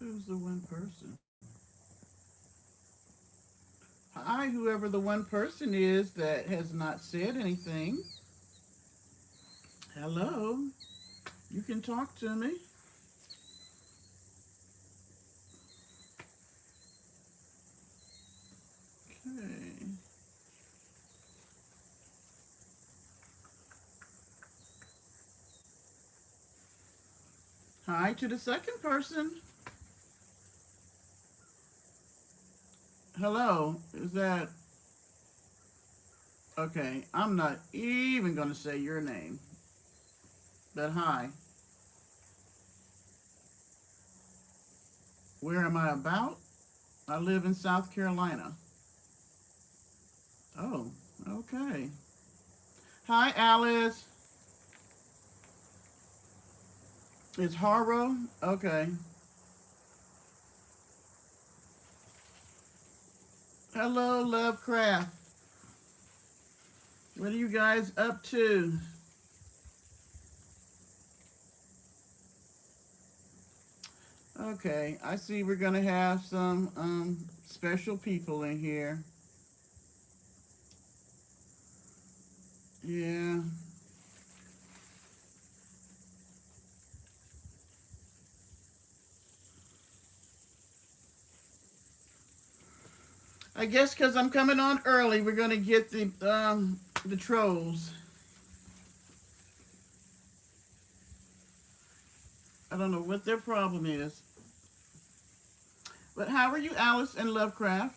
Who's the one person? Hi, whoever the one person is that has not said anything. Hello. You can talk to me. Okay. Hi to the second person. Hello. Is that okay? I'm not even going to say your name, but hi. Where am I about? I live in South Carolina. Oh, okay. Hi, Alice. It's Haro. Okay. Hello, Lovecraft. What are you guys up to? Okay, I see we're gonna have some special people in here. Yeah. I guess because I'm coming on early, we're gonna get the trolls. I don't know what their problem is. But how are you, Alice and Lovecraft?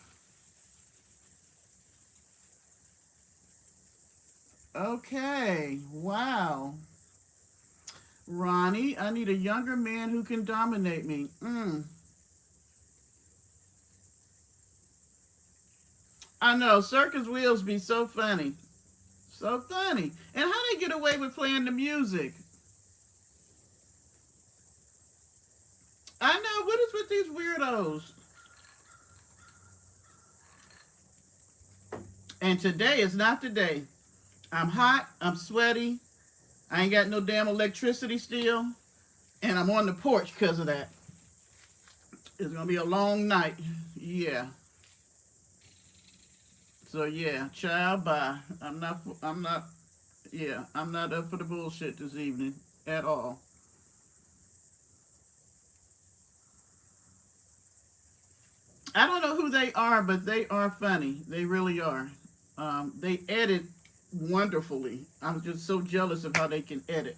Okay. Wow. Ronnie, I need a younger man who can dominate me. I know, circus wheels be so funny. So funny. And how they get away with playing the music? I know, what is with these weirdos? And today is not the day. I'm hot, I'm sweaty, I ain't got no damn electricity still, and I'm on the porch because of that. It's gonna be a long night. Yeah. So yeah, child, bye. I'm not up for the bullshit this evening at all. I don't know who they are, but they are funny. They really are. They edit wonderfully. I'm just so jealous of how they can edit.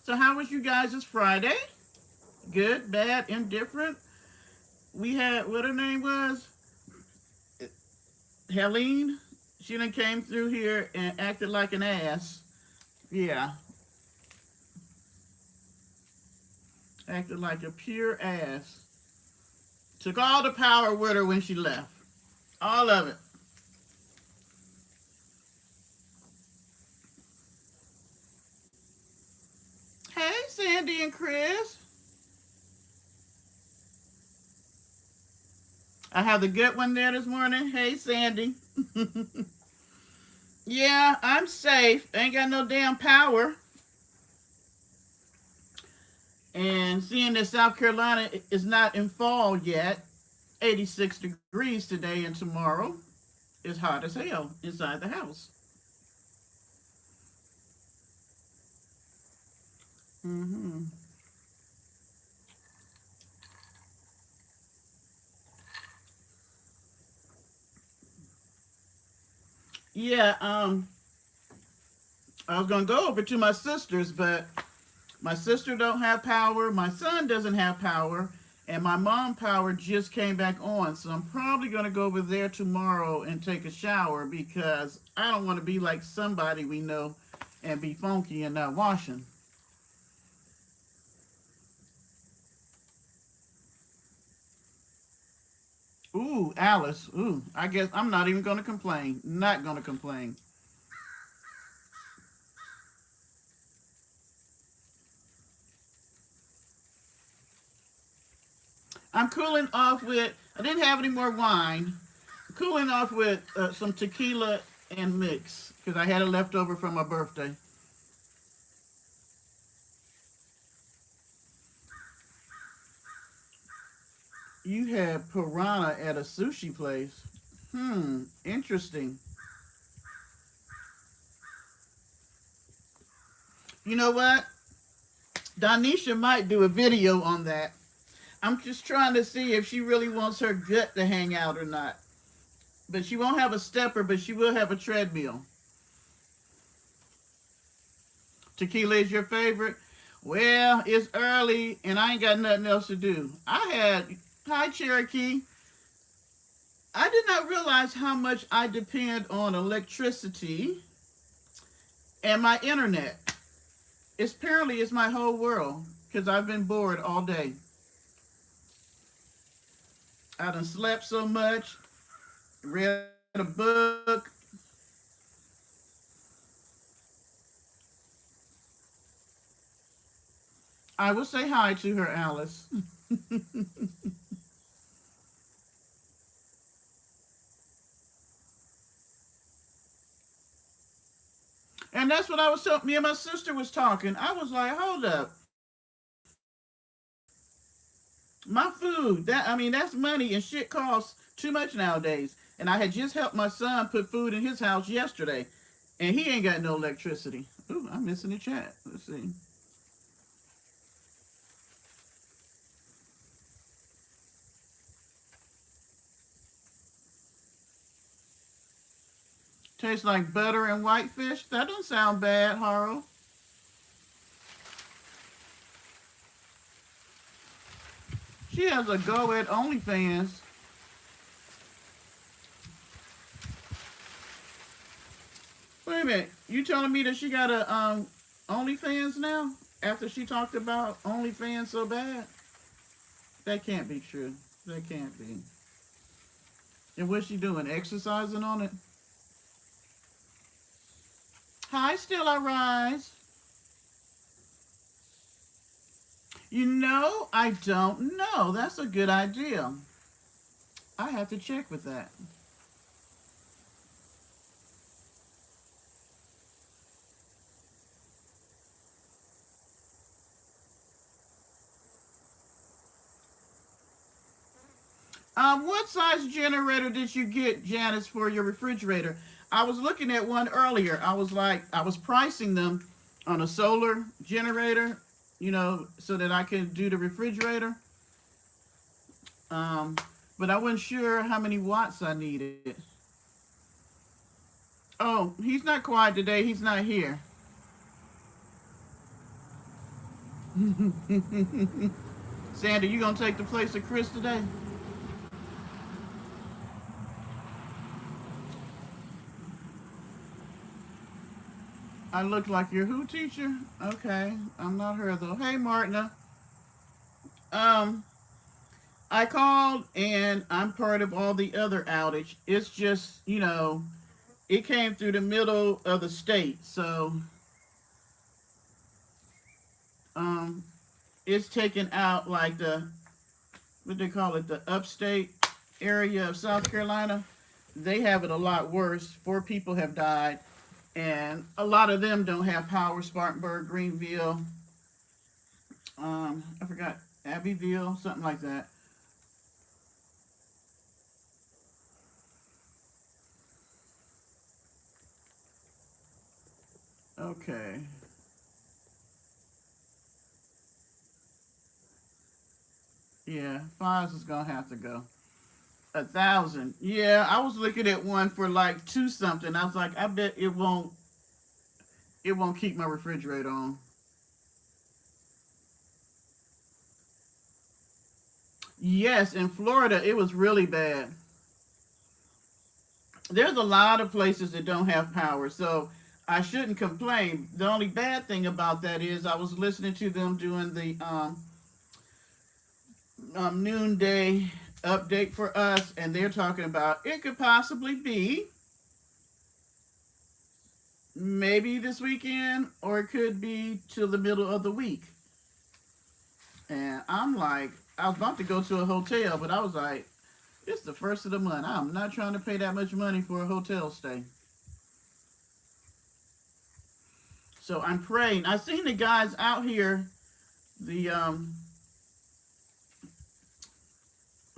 So how was you guys this Friday? Good, bad, indifferent? We had what her name was? Helene. She done came through here and acted like an ass. Yeah, acted like a pure ass. Took all the power with her when she left. All of it. Hey, Sandy and Chris. I have the good one there this morning. Hey, Sandy. Yeah, I'm safe. Ain't got no damn power. And seeing that South Carolina is not in fall yet, 86 degrees today and tomorrow, it's hot as hell inside the house. Mm-hmm. Yeah, I was gonna go over to my sister's, but my sister don't have power, my son doesn't have power, and my mom power just came back on. So I'm probably gonna go over there tomorrow and take a shower because I don't want to be like somebody we know and be funky and not washing. Ooh, Alice. Ooh, I guess I'm not even gonna complain. Not gonna complain. I'm cooling off with. I didn't have any more wine. Cooling off with some tequila and mix because I had it left over from my birthday. You had piranha at a sushi place. Interesting. You know what? Donisha might do a video on that. I'm just trying to see if she really wants her gut to hang out or not. But she won't have a stepper, but she will have a treadmill. Tequila is your favorite? Well, it's early and I ain't got nothing else to do. Hi Cherokee. I did not realize how much I depend on electricity and my internet. It's my whole world because I've been bored all day. I done slept so much, read a book. I will say hi to her, Alice. And that's what I was telling me and my sister was talking. I was like, hold up. My food, that's money and shit costs too much nowadays. And I had just helped my son put food in his house yesterday. And he ain't got no electricity. Ooh, I'm missing the chat. Let's see. Tastes like butter and whitefish. That doesn't sound bad, Harl. She has a go at OnlyFans. Wait a minute. You telling me that she got a OnlyFans now? After she talked about OnlyFans so bad? That can't be true. That can't be. And what's she doing? Exercising on it? Hi, Still I Rise. You know, I don't know. That's a good idea. I have to check with that. What size generator did you get, Janice, for your refrigerator? I was looking at one earlier. I was pricing them on a solar generator, so that I could do the refrigerator. Um, but I wasn't sure how many watts I needed. Oh, he's not quiet today. He's not here. Sandy, you gonna take the place of Chris today? I look like your who teacher? Okay, I'm not her though. Hey, Martina. Um, I called and I'm part of all the other outage. It's just, it came through the middle of the state, so um, it's taken out like the what they call it, the upstate area of South Carolina. They have it a lot worse. 4 people have died, and a lot of them don't have power. Spartanburg, Greenville, I forgot Abbeville, something like that. Okay. Yeah, Fives is gonna have to go. 1,000. Yeah, I was looking at one for like two something. I was like, I bet it won't keep my refrigerator on. Yes, in Florida it was really bad. There's a lot of places that don't have power, so I shouldn't complain. The only bad thing about that is I was listening to them doing the noonday update for us, and they're talking about it could possibly be maybe this weekend, or it could be till the middle of the week. And I'm like, I was about to go to a hotel, but I was like, it's the first of the month. I'm not trying to pay that much money for a hotel stay. So I'm praying. I seen the guys out here, the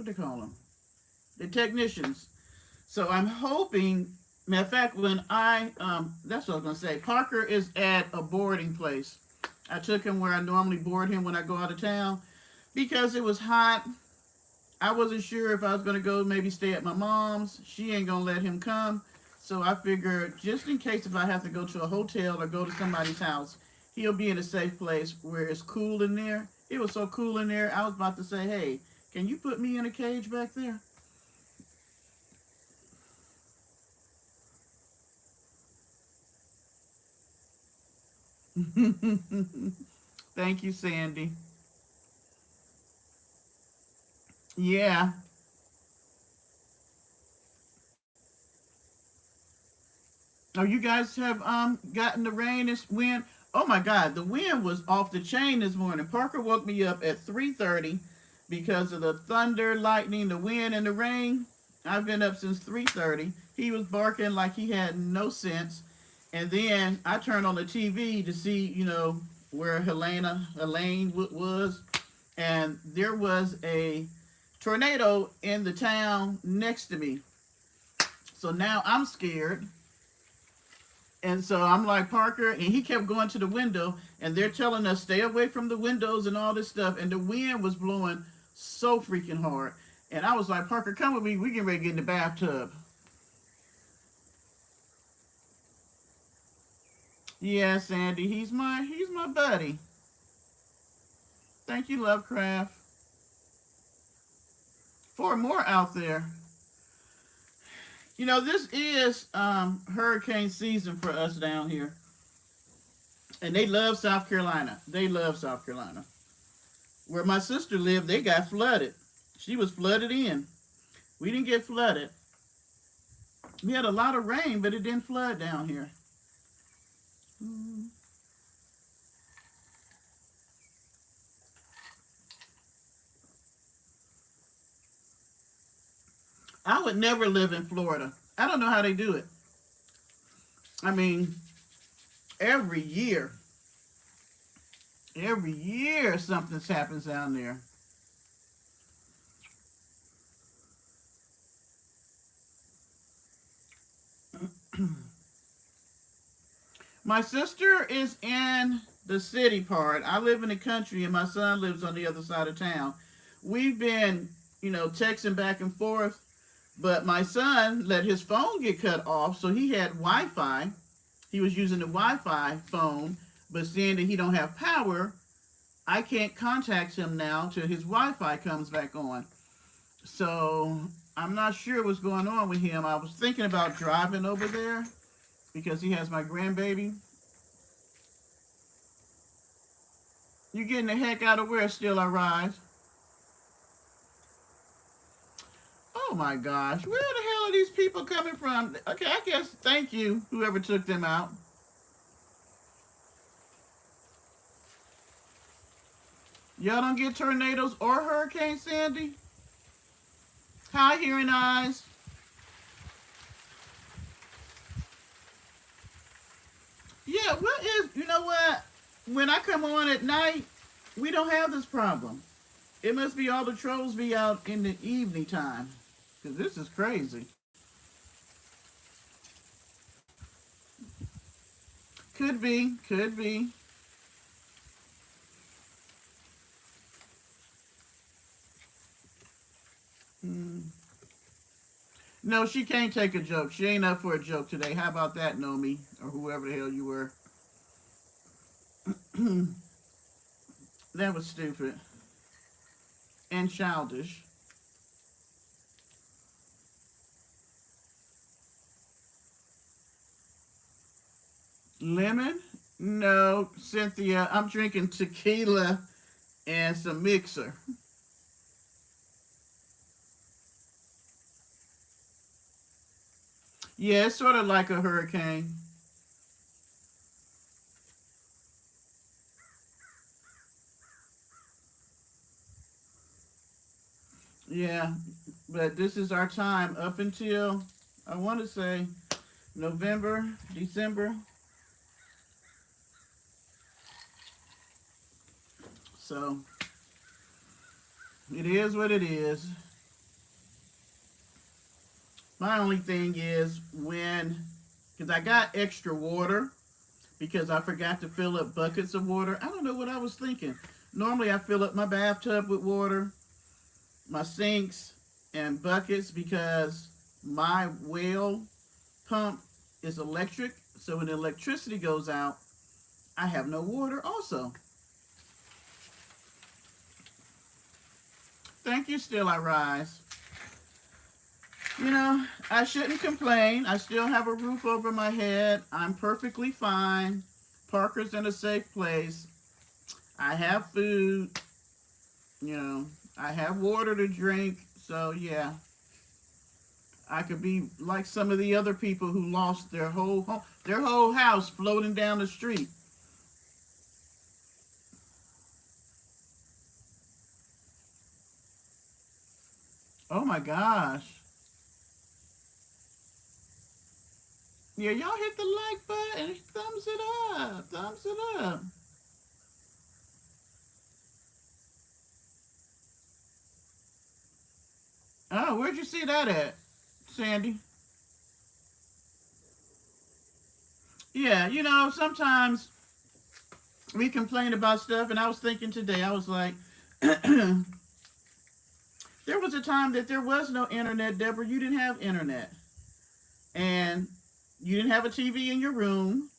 what they call them, the technicians. So I'm hoping. Matter of fact, when that's what I was gonna say. Parker is at a boarding place. I took him where I normally board him when I go out of town because it was hot. I wasn't sure if I was gonna go maybe stay at my mom's. She ain't gonna let him come. So I figured just in case if I have to go to a hotel or go to somebody's house, he'll be in a safe place where it's cool in there. It was so cool in there, I was about to say, hey, can you put me in a cage back there? Thank you, Sandy. Yeah. Oh, you guys have gotten the rain and wind. Oh my God, the wind was off the chain this morning. Parker woke me up at 3:30 because of the thunder, lightning, the wind, and the rain. I've been up since 3:30. He was barking like he had no sense, and then I turned on the TV to see, where Helene was, and there was a tornado in the town next to me. So now I'm scared. And so I'm like, Parker, and he kept going to the window, and they're telling us stay away from the windows and all this stuff. And the wind was blowing so freaking hard. And I was like, Parker, come with me. We get ready to get in the bathtub. Yeah, Sandy, he's my buddy. Thank you, Lovecraft. Four more out there. This is hurricane season for us down here. And they love South Carolina. They love South Carolina. Where my sister lived, they got flooded. She was flooded in. We didn't get flooded. We had a lot of rain, but it didn't flood down here. I would never live in Florida. I don't know how they do it. I mean, every year, every year something happens down there. My sister is in the city part. I live in the country, and my son lives on the other side of town. We've been, texting back and forth, but my son let his phone get cut off, so he had Wi-Fi. He was using the Wi-Fi phone, but seeing that he don't have power, I can't contact him now till his Wi-Fi comes back on. So I'm not sure what's going on with him. I was thinking about driving over there because he has my grandbaby. You getting the heck out of where still I rise? Oh my gosh, where the hell are these people coming from? Okay, I guess thank you, whoever took them out. Y'all don't get tornadoes or Hurricane Sandy? Hi, hearing eyes. Yeah, you know what? When I come on at night, we don't have this problem. It must be all the trolls be out in the evening time. Because this is crazy. Could be, could be. Hmm. No, she can't take a joke. She ain't up for a joke today. How about that, Nomi? Or whoever the hell you were. That was stupid. And childish. Lemon? No, Cynthia. I'm drinking tequila and some mixer. Yeah, it's sort of like a hurricane. Yeah, but this is our time up until, I want to say, November, December. So it is what it is. My only thing is because I got extra water because I forgot to fill up buckets of water. I don't know what I was thinking. Normally I fill up my bathtub with water, my sinks and buckets because my well pump is electric. So when the electricity goes out, I have no water also. Thank you, Still I Rise. I shouldn't complain. I still have a roof over my head. I'm perfectly fine. Parker's in a safe place. I have food. You know, I have water to drink. So, yeah, I could be like some of the other people who lost their whole house floating down the street. Oh my gosh. Yeah, y'all hit the like button. Thumbs it up. Thumbs it up. Oh, where'd you see that at, Sandy? Yeah, sometimes we complain about stuff, and I was thinking today, I was like, there was a time that there was no internet, Deborah. You didn't have internet. And you didn't have a TV in your room.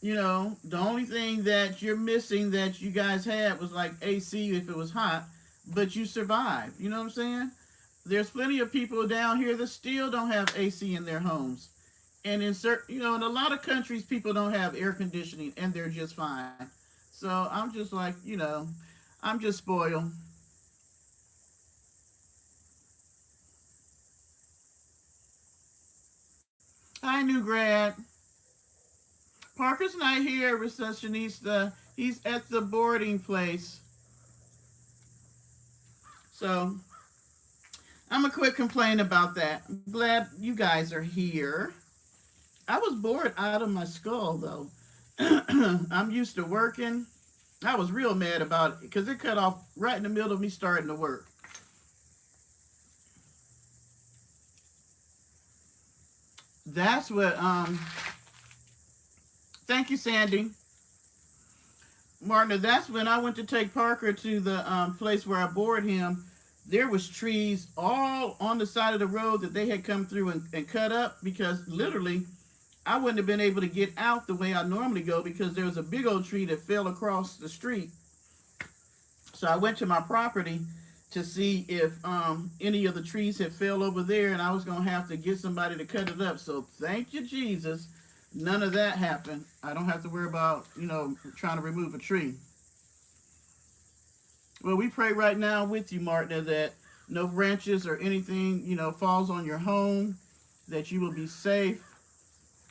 The only thing that you're missing that you guys had was like AC if it was hot, but you survived. You know what I'm saying? There's plenty of people down here that still don't have AC in their homes. And in a lot of countries, people don't have air conditioning and they're just fine. So I'm just like, I'm just spoiled. Hi, new grad. Parker's not here, receptionista. He's at the boarding place. So I'm gonna quit complaining about that. I'm glad you guys are here. I was bored out of my skull though. I'm used to working. I was real mad about it because it cut off right in the middle of me starting to work. That's what thank you, Sandy. Martin, that's when I went to take Parker to the place where I bored him. There was trees all on the side of the road that they had come through and cut up because literally I wouldn't have been able to get out the way I normally go because there was a big old tree that fell across the street. So I went to my property to see if any of the trees had fell over there, and I was going to have to get somebody to cut it up. So thank you, Jesus. None of that happened. I don't have to worry about, trying to remove a tree. Well, we pray right now with you, Martin, that no branches or anything, falls on your home, that you will be safe.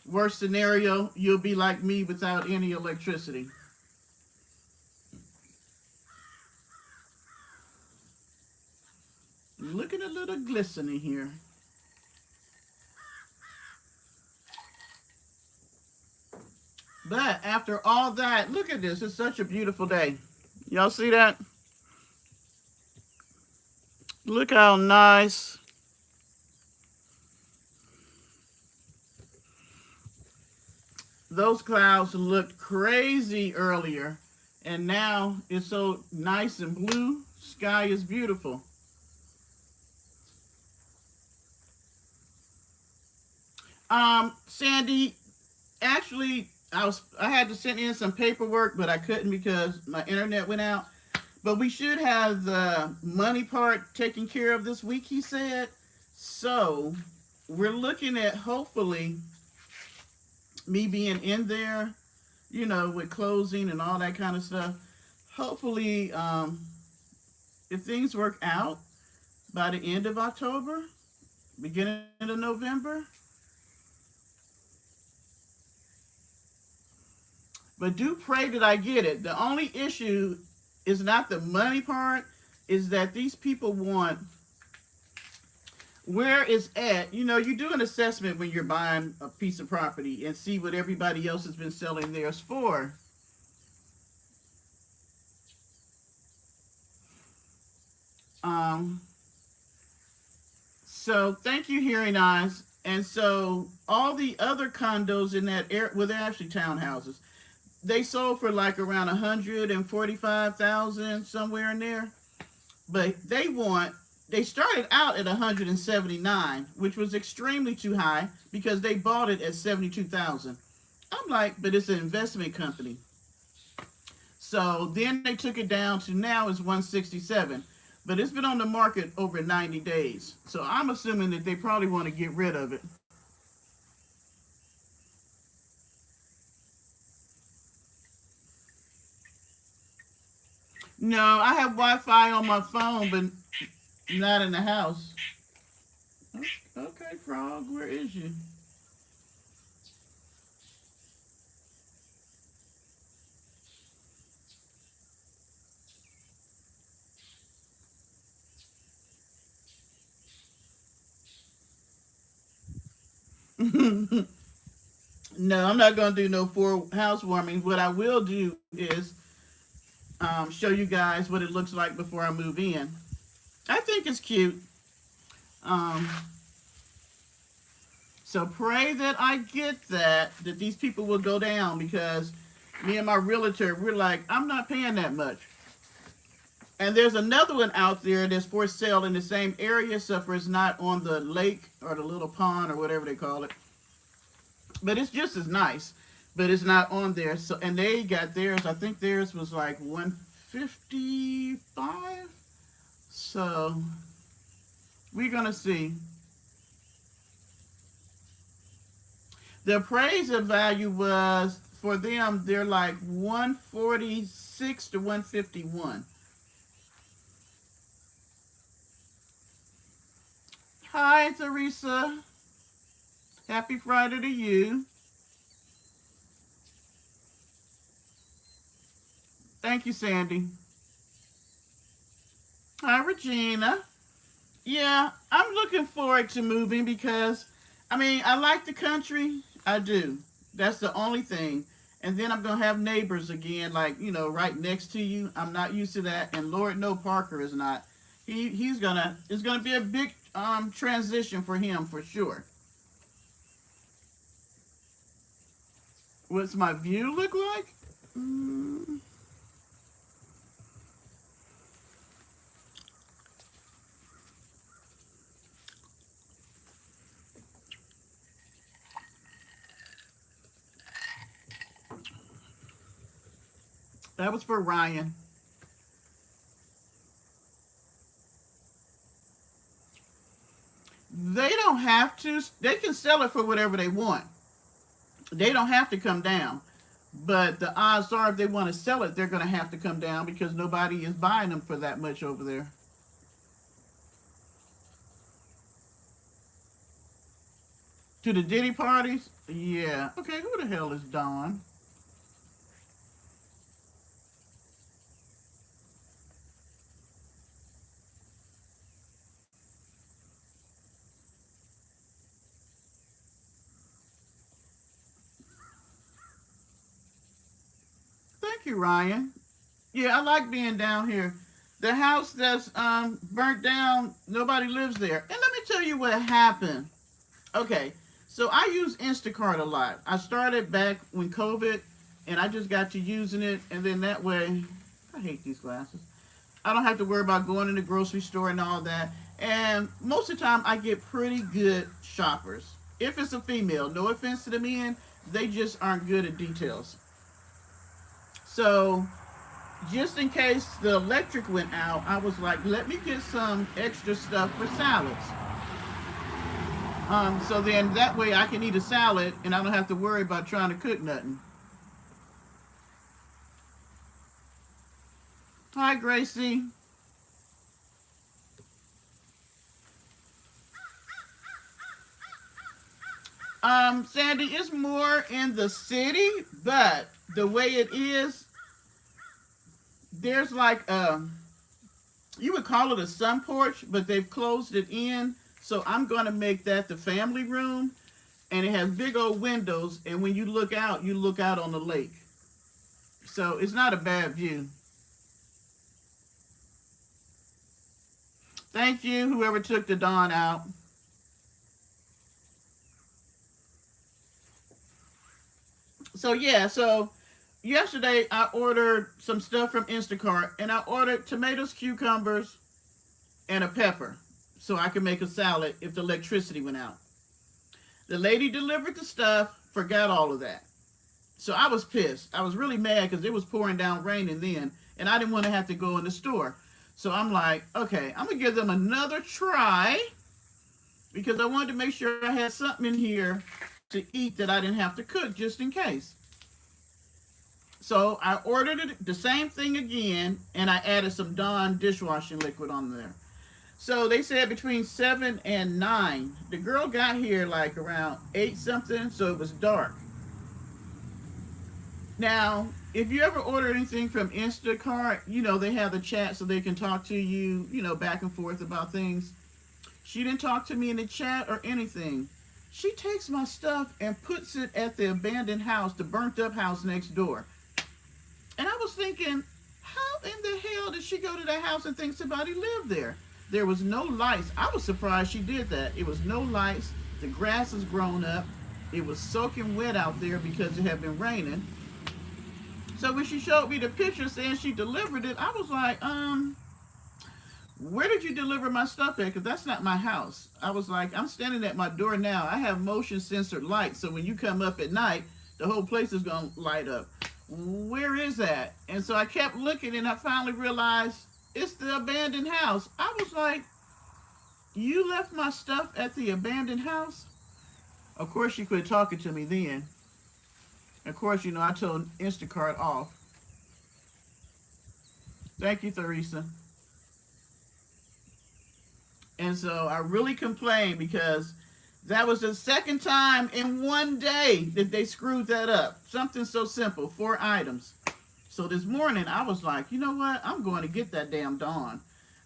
Worst scenario, you'll be like me without any electricity. Looking a little glistening here. But after all that, look at this. It's such a beautiful day. Y'all see that? Look how nice. Those clouds looked crazy earlier. And now it's so nice and blue. Sky is beautiful. Sandy, actually, I had to send in some paperwork, but I couldn't because my internet went out. But we should have the money part taken care of this week, he said. So we're looking at hopefully me being in there, with closing and all that kind of stuff. Hopefully, if things work out by the end of October, beginning of November. But do pray that I get it. The only issue is not the money part, is that these people want where it's at. You do an assessment when you're buying a piece of property and see what everybody else has been selling theirs for. So thank you, Hearing Eyes. And so all the other condos in that area, well, they're actually townhouses. They sold for like around 145,000 somewhere in there. But they started out at 179, which was extremely too high because they bought it at 72,000. I'm like, but it's an investment company. So then they took it down to now is 167. But it's been on the market over 90 days. So I'm assuming that they probably want to get rid of it. No, I have Wi-Fi on my phone, but not in the house. Okay, Frog, where is you? No, I'm not going to do no four housewarming. What I will do is show you guys what it looks like before I move in. I think it's cute. Um, so pray that I get that these people will go down because me and my realtor, we're like, I'm not paying that much. And there's another one out there that's for sale in the same area, except for it's not on the lake or the little pond or whatever they call it. But it's just as nice. But it's not on there. So and they got theirs. I think theirs was like 155. So we're gonna see. The appraisal value was for them. They're like 146 to 151. Hi, Teresa. Happy Friday to you. Thank you, Sandy. Hi, Regina. Yeah, I'm looking forward to moving because, I mean, I like the country. I do. That's the only thing. And then I'm going to have neighbors again, like, right next to you. I'm not used to that. And Lord, no, Parker is not. It's going to be a big transition for him for sure. What's my view look like? Mm, that was for Ryan. They don't have to. They can sell it for whatever they want. They don't have to come down. But the odds are, if they want to sell it, they're going to have to come down because nobody is buying them for that much over there. To the Diddy parties? Yeah. Okay, who the hell is Dawn? Thank you, Ryan. Yeah, I like being down here. The house that's burnt down, nobody lives there. And let me tell you what happened. Okay, so I use Instacart a lot. I started back when COVID, and I just got to using it, and then that way, I hate these glasses. I don't have to worry about going in the grocery store and all that. And most of the time, I get pretty good shoppers. If it's a female, no offense to the men, they just aren't good at details. So just in case the electric went out, I was like, let me get some extra stuff for salads. So then that way I can eat a salad and I don't have to worry about trying to cook nothing. Hi, Gracie. Sandy, it's more in the city, but the way it is, there's like you would call it a sun porch, but they've closed it in. So I'm gonna make that the family room, and it has big old windows. And when you look out on the lake. So it's not a bad view. Thank you, whoever took the Dawn out. So yeah, so yesterday I ordered some stuff from Instacart, and I ordered tomatoes, cucumbers, and a pepper so I could make a salad if the electricity went out. The lady delivered the stuff, forgot all of that. So I was pissed. I was really mad because it was pouring down raining then, and I didn't want to have to go in the store. So I'm like, okay, I'm gonna give them another try because I wanted to make sure I had something in here to eat that I didn't have to cook just in case. So I ordered it, the same thing again, and I added some Dawn dishwashing liquid on there. So they said between 7 and 9. The girl got here like around 8 something, so it was dark. Now, if you ever order anything from Instacart, they have the chat so they can talk to you, back and forth about things. She didn't talk to me in the chat or anything. She takes my stuff and puts it at the abandoned house, the burnt up house next door. And I was thinking, how in the hell did she go to that house and think somebody lived there? There was no lights. I was surprised she did that. It was no lights. The grass has grown up. It was soaking wet out there because it had been raining. So when she showed me the picture saying she delivered it, I was like, where did you deliver my stuff at? Because that's not my house. I was like, I'm standing at my door now. I have motion censored lights. So when you come up at night, the whole place is going to light up. Where is that? And so I kept looking and I finally realized it's the abandoned house. I was like, you left my stuff at the abandoned house? Of course, she quit talking to me then. Of course, I told Instacart off. Thank you, Theresa. And so I really complained because that was the second time in one day that they screwed that up. Something so simple, 4 items. So this morning I was like, you know what? I'm going to get that damn Dawn.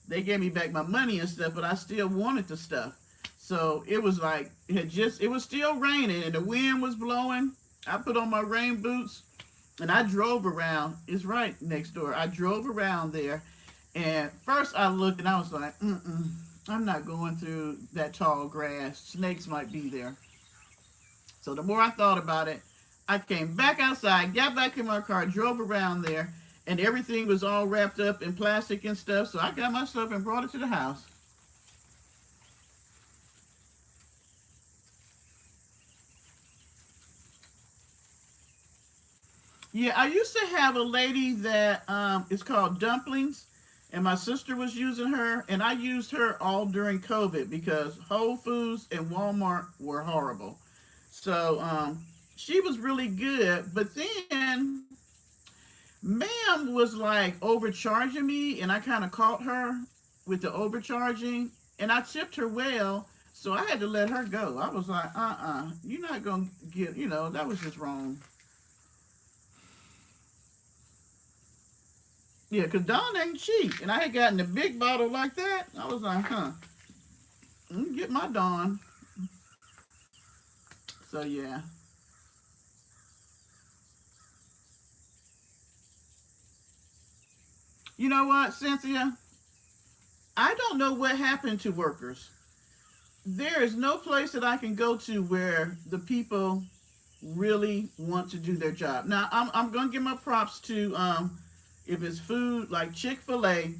They gave me back my money and stuff, but I still wanted the stuff. So it was like, it was still raining and the wind was blowing. I put on my rain boots and I drove around. It's right next door. I drove around there, and first I looked and I was like, I'm not going through that tall grass. Snakes might be there. So the more I thought about it, I came back outside, got back in my car, drove around there, and everything was all wrapped up in plastic and stuff. So I got my stuff and brought it to the house. Yeah, I used to have a lady that is called Dumplings, and my sister was using her, and I used her all during COVID because Whole Foods and Walmart were horrible. So she was really good, but then ma'am was like overcharging me, and I kind of caught her with the overcharging, and I tipped her well, so I had to let her go. I was like, you're not gonna get, that was just wrong. Yeah, because Dawn ain't cheap. And I had gotten a big bottle like that. I was like, let me get my Dawn. So, yeah. You know what, Cynthia? I don't know what happened to workers. There is no place that I can go to where the people really want to do their job. Now, I'm going to give my props to, if it's food like Chick-fil-A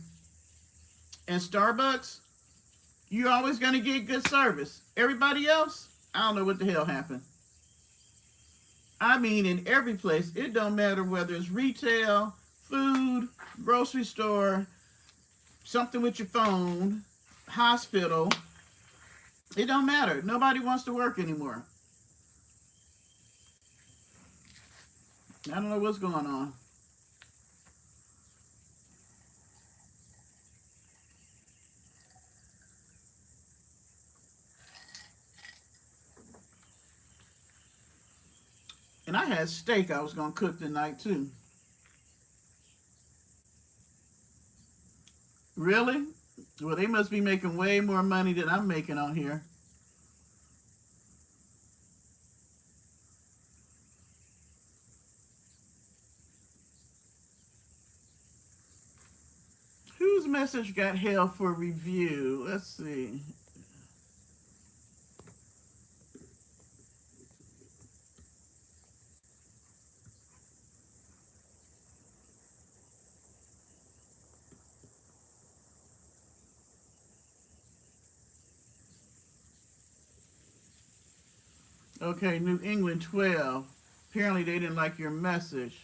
and Starbucks, you're always going to get good service. Everybody else, I don't know what the hell happened. I mean, in every place, it don't matter whether it's retail, food, grocery store, something with your phone, hospital. It don't matter. Nobody wants to work anymore. I don't know what's going on. And I had steak I was going to cook tonight, too. Really? Well, they must be making way more money than I'm making on here. Whose message got held for review? Let's see. Okay, New England 12. Apparently they didn't like your message.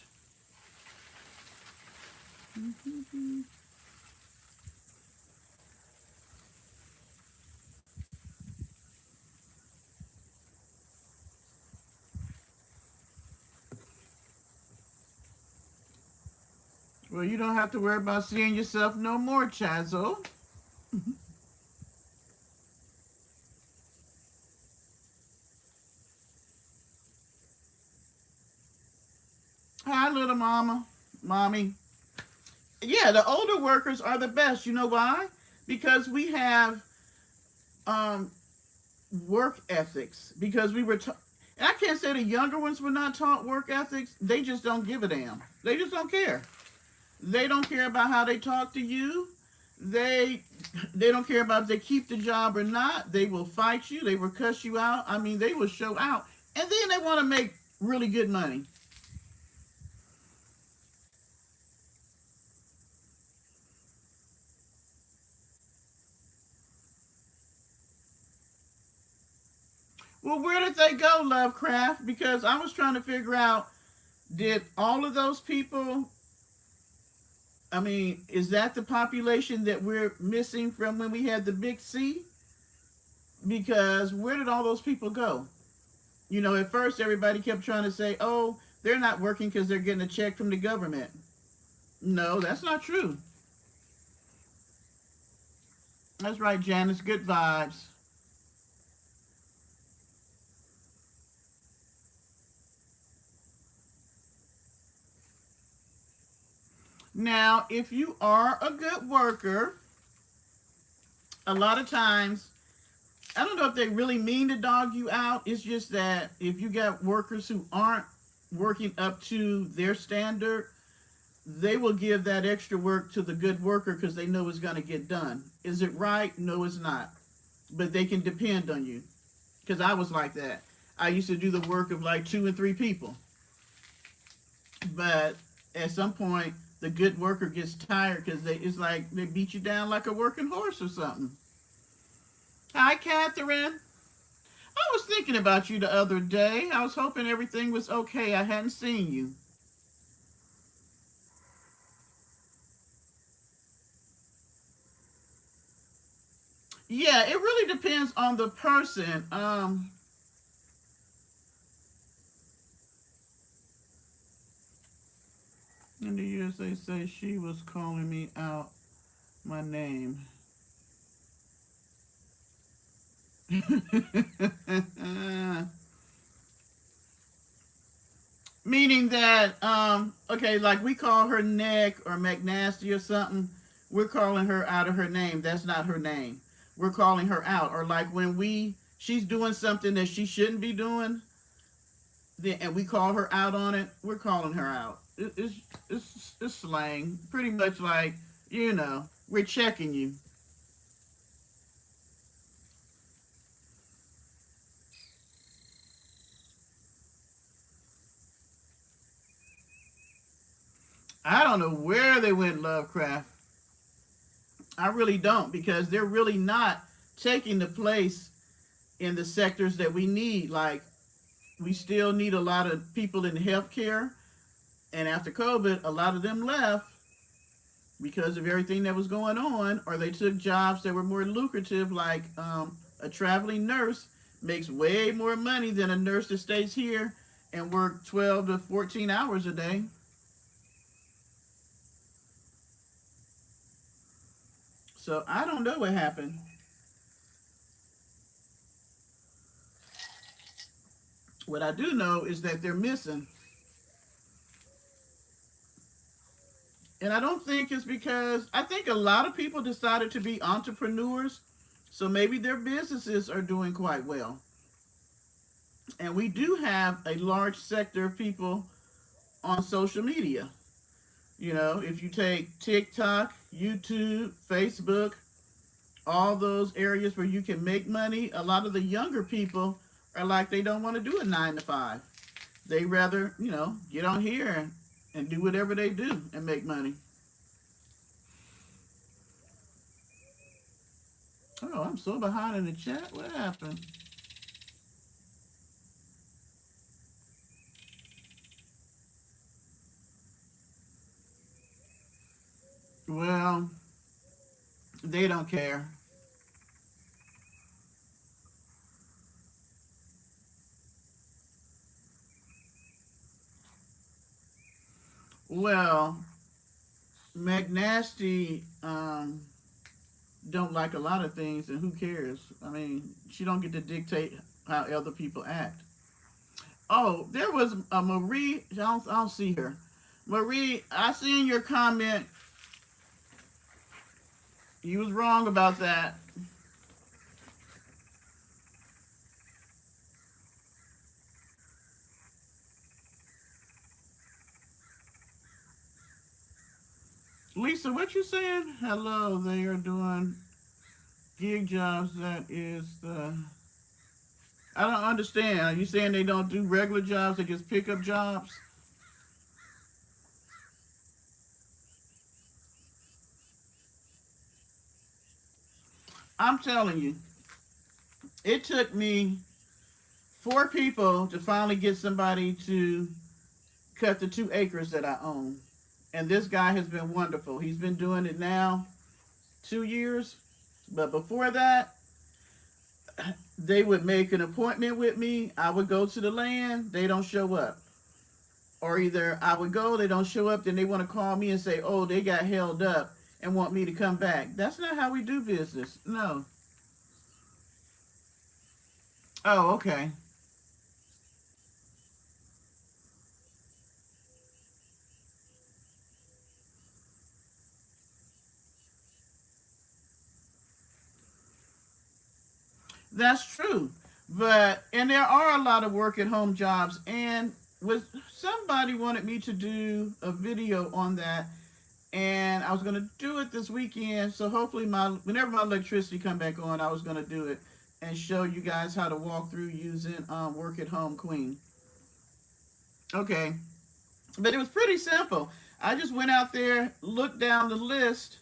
Well, you don't have to worry about seeing yourself no more, Chazo. Hi, little mama. Mommy. Yeah, the older workers are the best. You know why? Because we have um, work ethics. Because we were taught, and I can't say the younger ones were not taught work ethics. They just don't give a damn. They just don't care. They don't care about how they talk to you. They they don't care about if they keep the job or not. They will fight you. They will cuss you out. I mean, they will show out, and then they want to make really good money. Well, where did they go, Lovecraft? Because I was trying to figure out, did all of those people, I mean, is that the population that we're missing from when we had the big C? Because where did all those people go? You know, at first everybody kept trying to say, oh, they're not working because they're getting a check from the government. No, that's not true. That's right, Janice. Good vibes. Now, if you are a good worker, a lot of times, I don't know if they really mean to dog you out. It's just that if you got workers who aren't working up to their standard, they will give that extra work to the good worker because they know it's going to get done. Is it right? No, it's not. But they can depend on you. Because I was like that. I used to do the work of like 2 and 3 people. But at some point, the good worker gets tired because it's like they beat you down like a working horse or something. Hi, Catherine. I was thinking about you the other day. I was hoping everything was okay. I hadn't seen you. Yeah, it really depends on the person. In the USA say she was calling me out my name. Meaning that, okay, like we call her Neck or McNasty or something, we're calling her out of her name. That's not her name. We're calling her out. Or like when she's doing something that she shouldn't be doing, and we call her out on it, we're calling her out. It's slang, pretty much like, we're checking you. I don't know where they went, Lovecraft. I really don't, because they're really not taking the place in the sectors that we need. Like, we still need a lot of people in healthcare, and after COVID, a lot of them left because of everything that was going on, or they took jobs that were more lucrative, like a traveling nurse makes way more money than a nurse that stays here and work 12 to 14 hours a day. So I don't know what happened. What I do know is that they're missing. And I don't think it's because I think a lot of people decided to be entrepreneurs. So maybe their businesses are doing quite well. And we do have a large sector of people on social media. You know, if you take TikTok, YouTube, Facebook, all those areas where you can make money, a lot of the younger people are like they don't want to do a 9 to 5. They rather, get on here and do whatever they do and make money. Oh, I'm so behind in the chat. What happened? Well, they don't care. Well, McNasty don't like a lot of things, and who cares? I mean, she don't get to dictate how other people act. Oh, there was a Marie. I don't see her. Marie, I seen your comment. You was wrong about that. Lisa, what you saying? Hello, they are doing gig jobs. That is the. I don't understand. Are you saying they don't do regular jobs? They just pick up jobs? I'm telling you, it took me four people to finally get somebody to cut the 2 acres that I own. And this guy has been wonderful. He's been doing it now 2 years. But before that, they would make an appointment with me. I would go to the land. They don't show up. Or either I would go, they don't show up, then they want to call me and say, oh, they got held up and want me to come back. That's not how we do business. No. Oh, okay. That's true. And there are a lot of work at home jobs. And with somebody wanted me to do a video on that. And I was going to do it this weekend. So hopefully whenever my electricity come back on, I was going to do it and show you guys how to walk through using work at home queen. Okay. But it was pretty simple. I just went out there, looked down the list,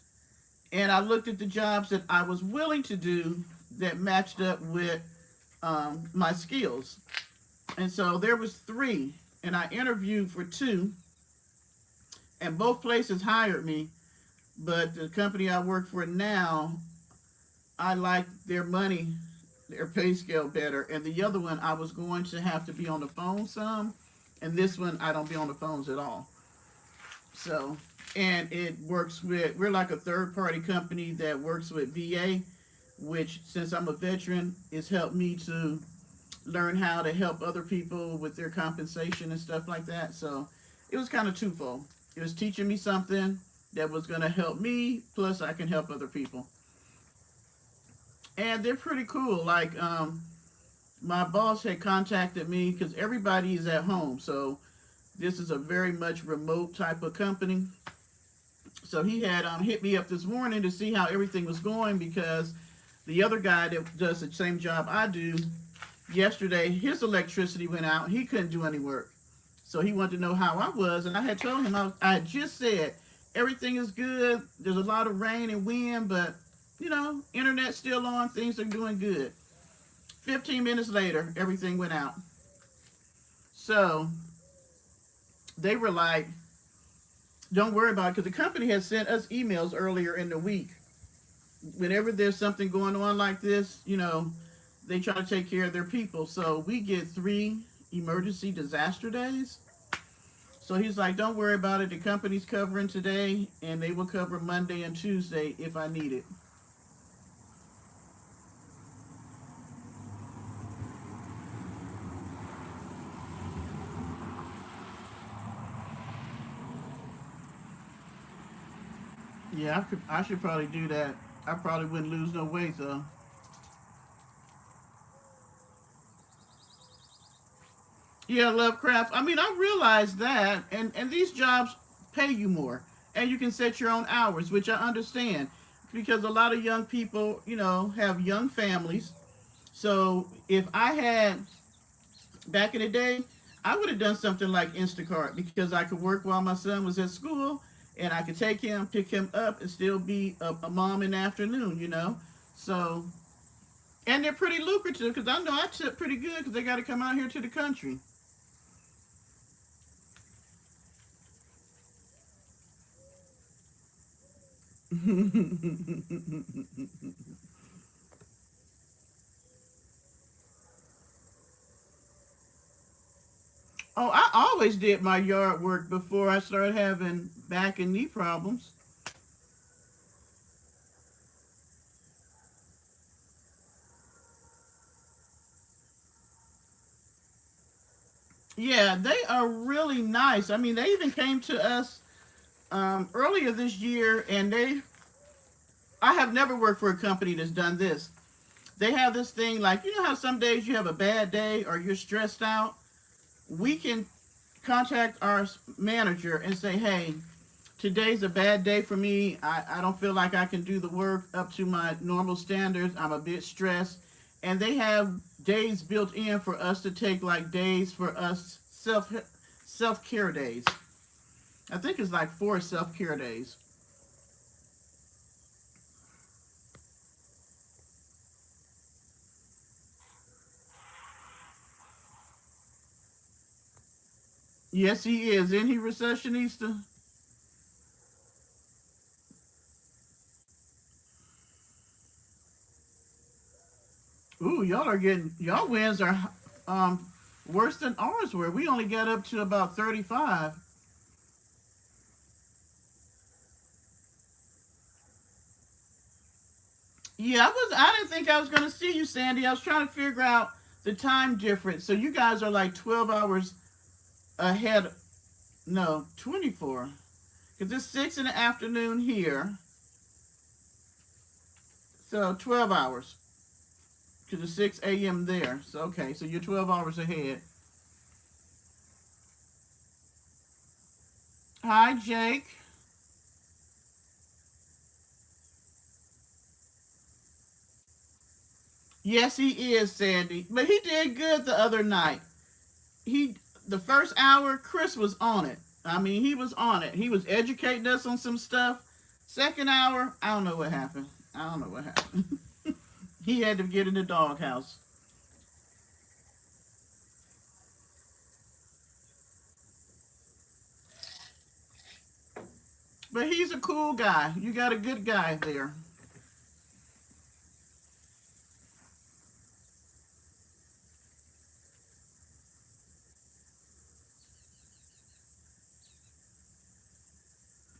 and I looked at the jobs that I was willing to do that matched up with my skills. And so there was three, and I interviewed for two, and both places hired me. But the company I work for now, I like their money, their pay scale better. And the other one, I was going to have to be on the phone some, and this one, I don't be on the phones at all. So, and it works with, we're like a third party company that works with VA, which since I'm a veteran, has helped me to learn how to help other people with their compensation and stuff like that. So it was kind of twofold. It was teaching me something that was going to help me, plus I can help other people. And they're pretty cool. Like, my boss had contacted me because everybody is at home. So this is a very much remote type of company. So he had hit me up this morning to see how everything was going because the other guy that does the same job I do, yesterday his electricity went out. He couldn't do any work. So he wanted to know how I was. And I had told him, I had just said, everything is good. There's a lot of rain and wind, but, internet's still on. Things are doing good. 15 minutes later, everything went out. So they were like, don't worry about it, because the company had sent us emails earlier in the week. Whenever there's something going on like this, they try to take care of their people. So we get 3 emergency disaster days. So he's like, don't worry about it. The company's covering today, and they will cover Monday and Tuesday if I need it. Yeah, I should probably do that. I probably wouldn't lose no weight though. Yeah, Lovecraft. I mean, I realize that, and these jobs pay you more, and you can set your own hours, which I understand, because a lot of young people, have young families. So if I had back in the day, I would have done something like Instacart because I could work while my son was at school, and I could take him, pick him up, and still be a mom in the afternoon. So, and they're pretty lucrative because I know I tip pretty good because they got to come out here to the country. Oh, I always did my yard work before I started having back and knee problems. Yeah, they are really nice. I mean, they even came to us earlier this year, and I have never worked for a company that's done this. They have this thing like, you know how some days you have a bad day or you're stressed out? We can contact our manager and say, hey, today's a bad day for me. I don't feel like I can do the work up to my normal standards. I'm a bit stressed. And they have days built in for us to take, like days for us self care days. I think it's like 4 self care days. Yes, he is. Isn't he recessionista? Ooh, y'all wins are um worse than ours were. We only got up to about 35. Yeah, I didn't think I was gonna see you, Sandy. I was trying to figure out the time difference. So you guys are like 12 hours ahead. No, 24. Because it's 6 in the afternoon here. So 12 hours. Because it's 6 a.m. there. So okay, so you're 12 hours ahead. Hi, Jake. Yes, he is, Sandy. But he did good the other night. He the first hour, Chris was on it. I mean, he was on it. He was educating us on some stuff. Second hour, I don't know what happened. I don't know what happened. He had to get in the doghouse. But he's a cool guy. You got a good guy there.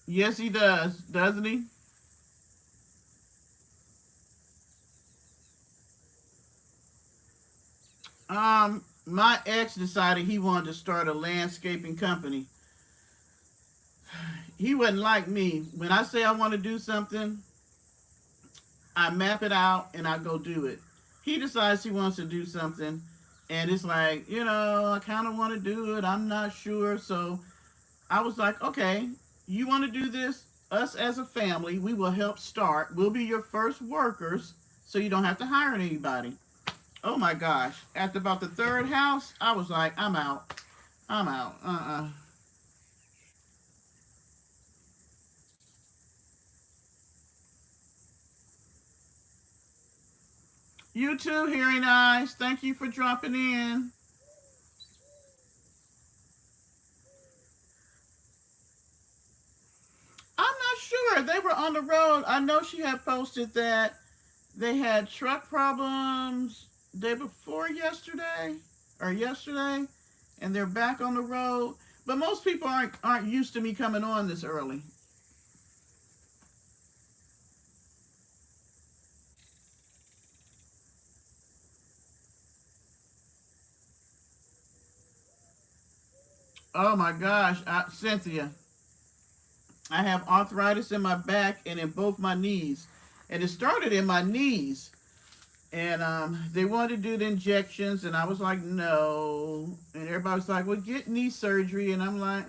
Yes, he does, doesn't he? My ex decided he wanted to start a landscaping company. He wasn't like me. When I say I want to do something, I map it out and I go do it. He decides he wants to do something, and it's like, I kind of want to do it. I'm not sure. So I was like, okay, you want to do this? Us as a family, we will help start. We'll be your first workers so you don't have to hire anybody. Oh my gosh. After about the third house, I was like, I'm out. I'm out. You too, Hearing Eyes. Thank you for dropping in. I'm not sure. They were on the road. I know she had posted that they had truck problems day before yesterday or yesterday, and they're back on the road. But most people aren't used to me coming on this early. Oh my gosh, Cynthia, I have arthritis in my back and in both my knees, and it started in my knees. And they wanted to do the injections, and I was like, no. And everybody was like, well, get knee surgery, and I'm like,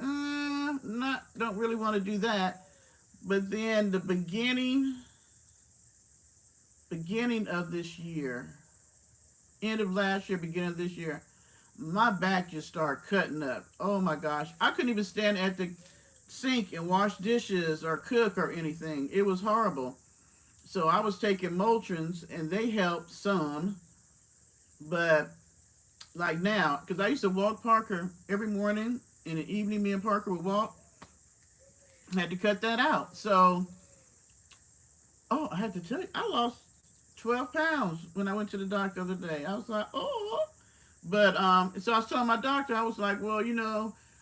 don't really want to do that. But then the beginning of this year, end of last year, beginning of this year, my back just started cutting up. Oh my gosh, I couldn't even stand at the sink and wash dishes or cook or anything. It was horrible. So I was taking Motrins, and they helped some, but like now, because I used to walk Parker every morning, in the evening me and Parker would walk. I had to cut that out. So Oh, I had to tell you, I lost 12 pounds when I went to the doctor the other day. I was like, oh. But so I was telling my doctor, I was like, well,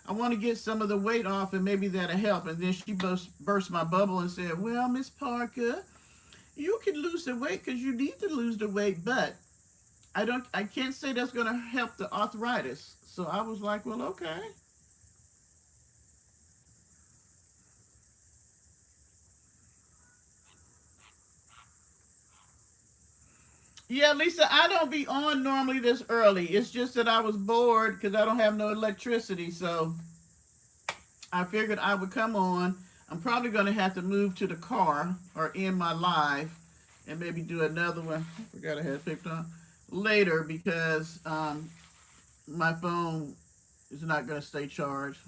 I want to get some of the weight off, and maybe that'll help. And then she burst my bubble and said, well, Miss Parker, you can lose the weight because you need to lose the weight, but I can't say that's going to help the arthritis. So I was like, well, okay. Yeah, Lisa, I don't be on normally this early. It's just that I was bored because I don't have no electricity. So I figured I would come on. I'm probably going to have to move to the car or end my live and maybe do another one. I forgot I had picked on later because my phone is not going to stay charged.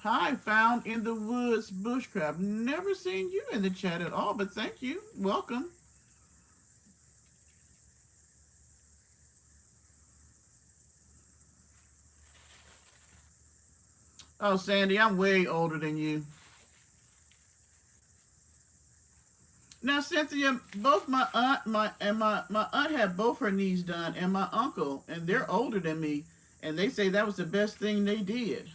Hi, found in the woods bushcraft. Never seen you in the chat at all, but thank you. Welcome. Oh, Sandy, I'm way older than you. Now, Cynthia, both my aunt, my aunt had both her knees done, and my uncle, and they're older than me, and they say that was the best thing they did.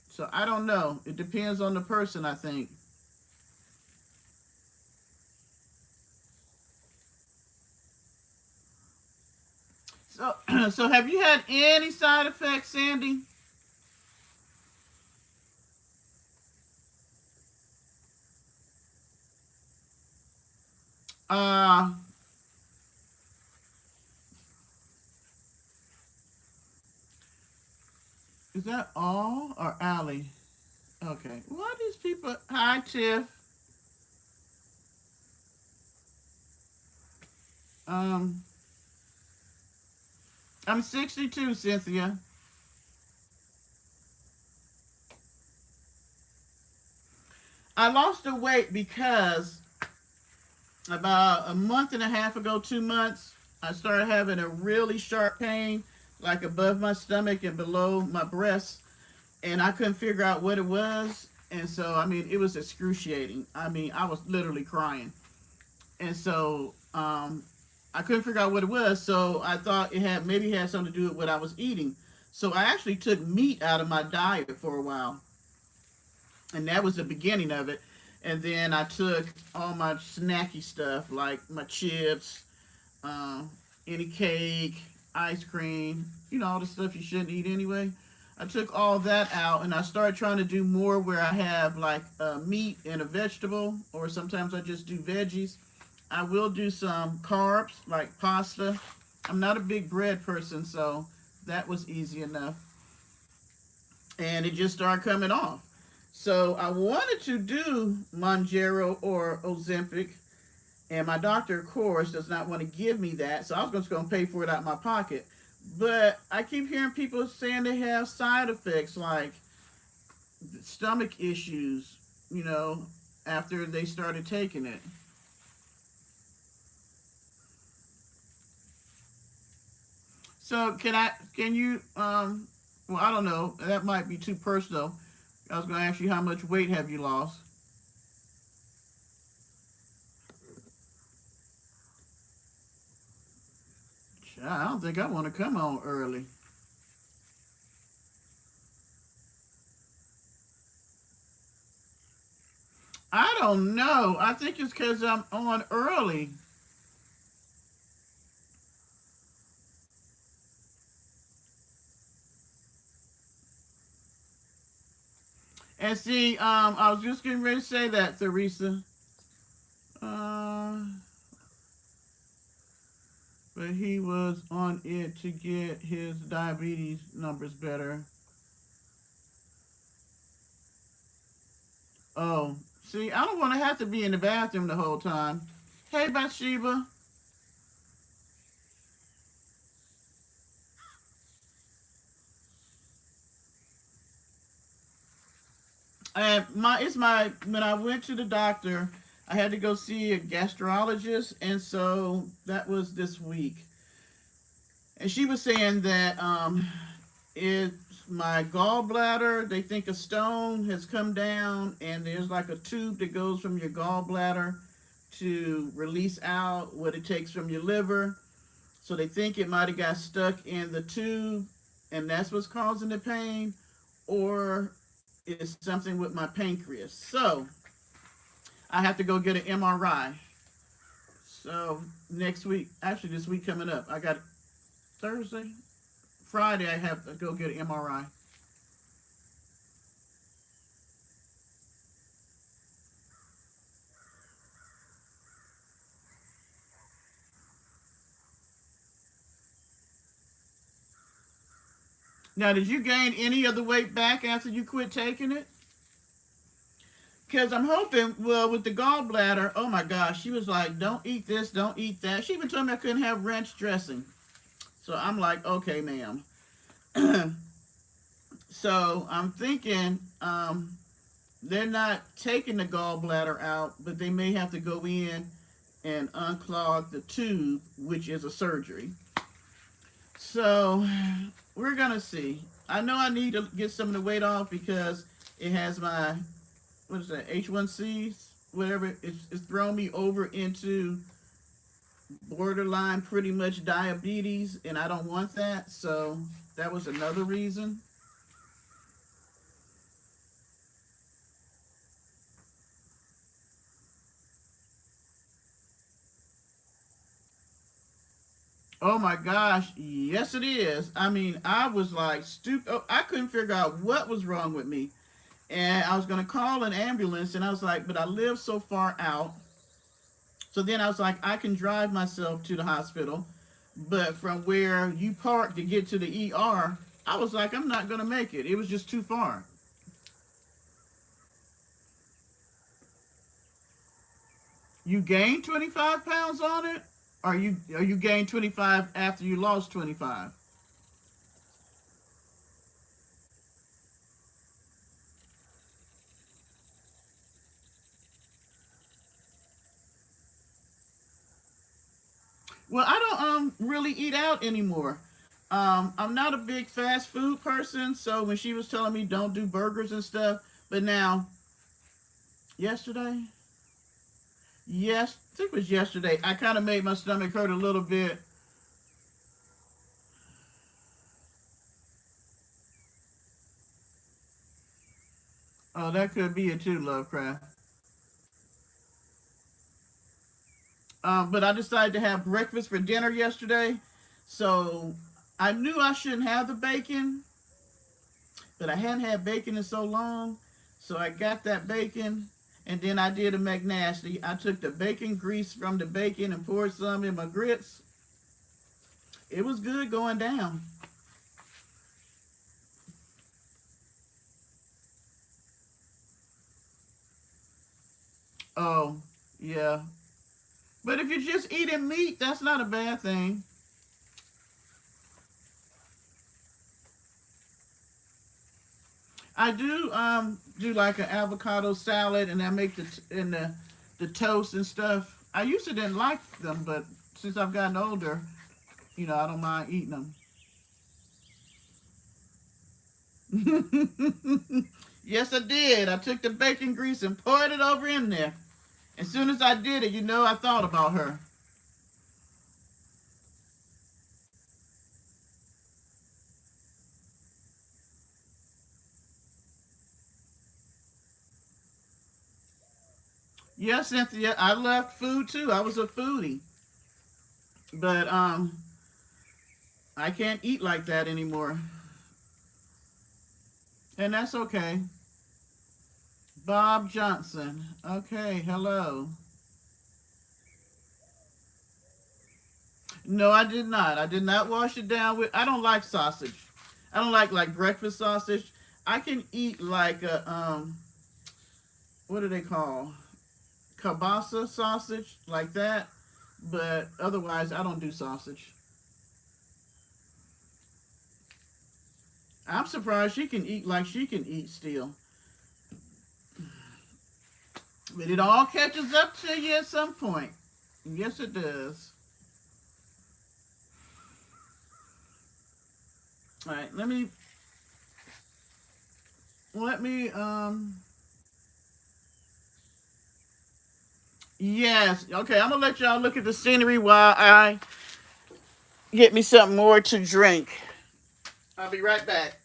So I don't know. It depends on the person, I think. So, so have you had any side effects, Sandy? Uh, is that all or Allie? Okay. Why these people? Hi, Tiff. Um, I'm 62, Cynthia. I lost the weight because about a month and a half ago, 2 months, I started having a really sharp pain, like above my stomach and below my breast, and I couldn't figure out what it was. And so, I mean, it was excruciating. I mean, I was literally crying. And so, I couldn't figure out what it was. So I thought it had maybe had something to do with what I was eating. So I actually took meat out of my diet for a while, and that was the beginning of it. And then I took all my snacky stuff like my chips, uh, any cake, ice cream, all the stuff you shouldn't eat anyway. I took all that out and I started trying to do more where I have like meat and a vegetable, or sometimes I just do veggies. I will do some carbs like pasta. I'm not a big bread person, so that was easy enough. And it just started coming off. So I wanted to do Monjero or Ozempic, and my doctor, of course, does not want to give me that. So I was just going to pay for it out of my pocket. But I keep hearing people saying they have side effects like stomach issues, you know, after they started taking it. So can you, well, I don't know. That might be too personal. I was going to ask you how much weight have you lost? I don't think I want to come on early. I don't know. I think it's because I'm on early. And see, I was just getting ready to say that, Teresa. Uh, but he was on it to get his diabetes numbers better. Oh, see, I don't want to have to be in the bathroom the whole time. Hey, Bathsheba. And it's my when I went to the doctor, I had to go see a gastrologist, and so that was this week. And she was saying that it my gallbladder, they think a stone has come down, and there's like a tube that goes from your gallbladder to release out what it takes from your liver. So they think it might have got stuck in the tube, and that's what's causing the pain, or it's something with my pancreas. So I have to go get an MRI. So next week, actually this week coming up, I got Thursday, Friday, I have to go get an MRI. Now, did you gain any of the weight back after you quit taking it? Because I'm hoping, well, with the gallbladder, oh my gosh, she was like, don't eat this, don't eat that. She even told me I couldn't have ranch dressing. So I'm like, okay, ma'am. So I'm thinking they're not taking the gallbladder out, but they may have to go in and unclog the tube, which is a surgery. So we're going to see. I know I need to get some of the weight off because it has my, what is that, H1Cs, whatever. It's thrown me over into borderline pretty much diabetes, and I don't want that. So that was another reason. Oh my gosh, yes it is. I mean, I was like stupid. Oh, I couldn't figure out what was wrong with me. And I was going to call an ambulance, and I was like, but I live so far out. So then I was like, I can drive myself to the hospital. But from where you park to get to the ER, I was like, I'm not going to make it. It was just too far. You gained 25 pounds on it? Or you gained 25 after you lost 25? Well, I don't really eat out anymore. I'm not a big fast food person, so when she was telling me don't do burgers and stuff, but now yesterday, yes, I think it was yesterday, I kind of made my stomach hurt a little bit. Oh, that could be it too, Lovecraft. But I decided to have breakfast for dinner yesterday, so I knew I shouldn't have the bacon, but I hadn't had bacon in so long, so I got that bacon, and then I did a McNasty. I took the bacon grease from the bacon and poured some in my grits. It was good going down. Oh, yeah. But if you're just eating meat, that's not a bad thing. I do like an avocado salad, and I make the toast and stuff. I used to didn't like them, but since I've gotten older, I don't mind eating them. Yes, I did. I took the bacon grease and poured it over in there. As soon as I did it, I thought about her. Yes, Cynthia, I left food too. I was a foodie, but I can't eat like that anymore, and that's okay. Bob Johnson. Okay, hello. No, I did not. I did not wash it down with. I don't like sausage. I don't like breakfast sausage. I can eat like a what do they call kielbasa sausage like that, but otherwise I don't do sausage. I'm surprised she can eat like she can eat still. But it all catches up to you at some point. Yes, it does. All right, let me let me, yes. Okay, I'm gonna let y'all look at the scenery while I get me something more to drink. I'll be right back.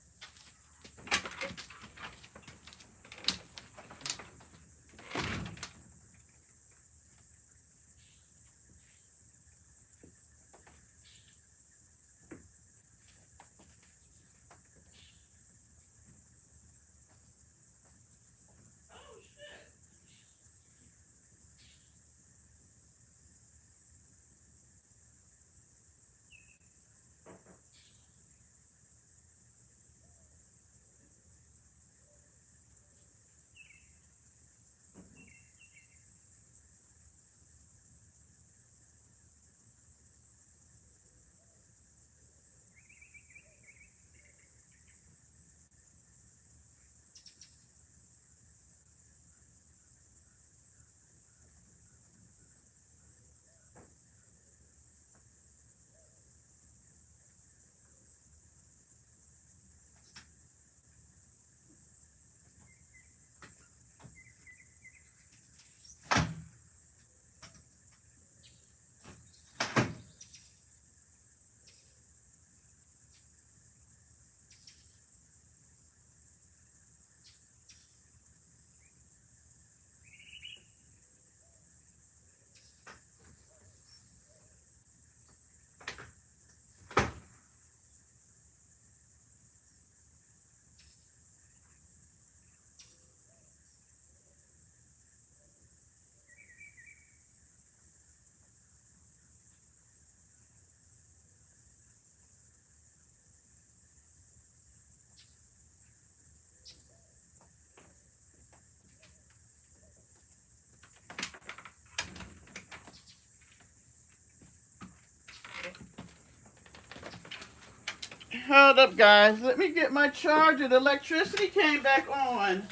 Hold up, guys. Let me get my charger. The electricity came back on.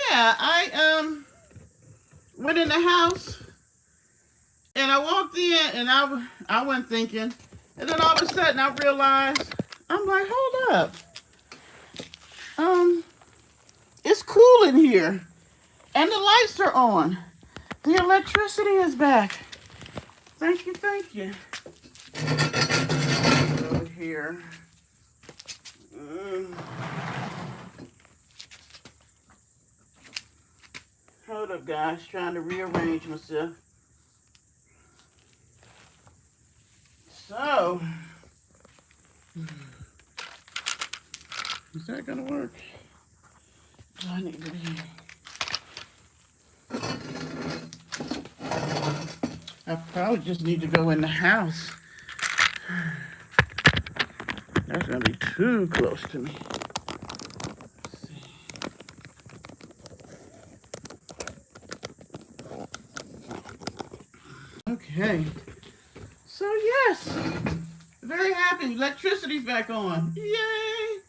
Yeah, I went in the house and I walked in and I wasn't thinking, and then all of a sudden I realized I'm like, hold up, um, it's cool in here, and the lights are on. The electricity is back. Thank you, thank you. Over here. Mm. Hold up, guys. Trying to rearrange myself. So, is that gonna work? I need to be. I probably just need to go in the house. That's gonna be too close to me. Okay. So yes, very happy. Electricity's back on. Yay!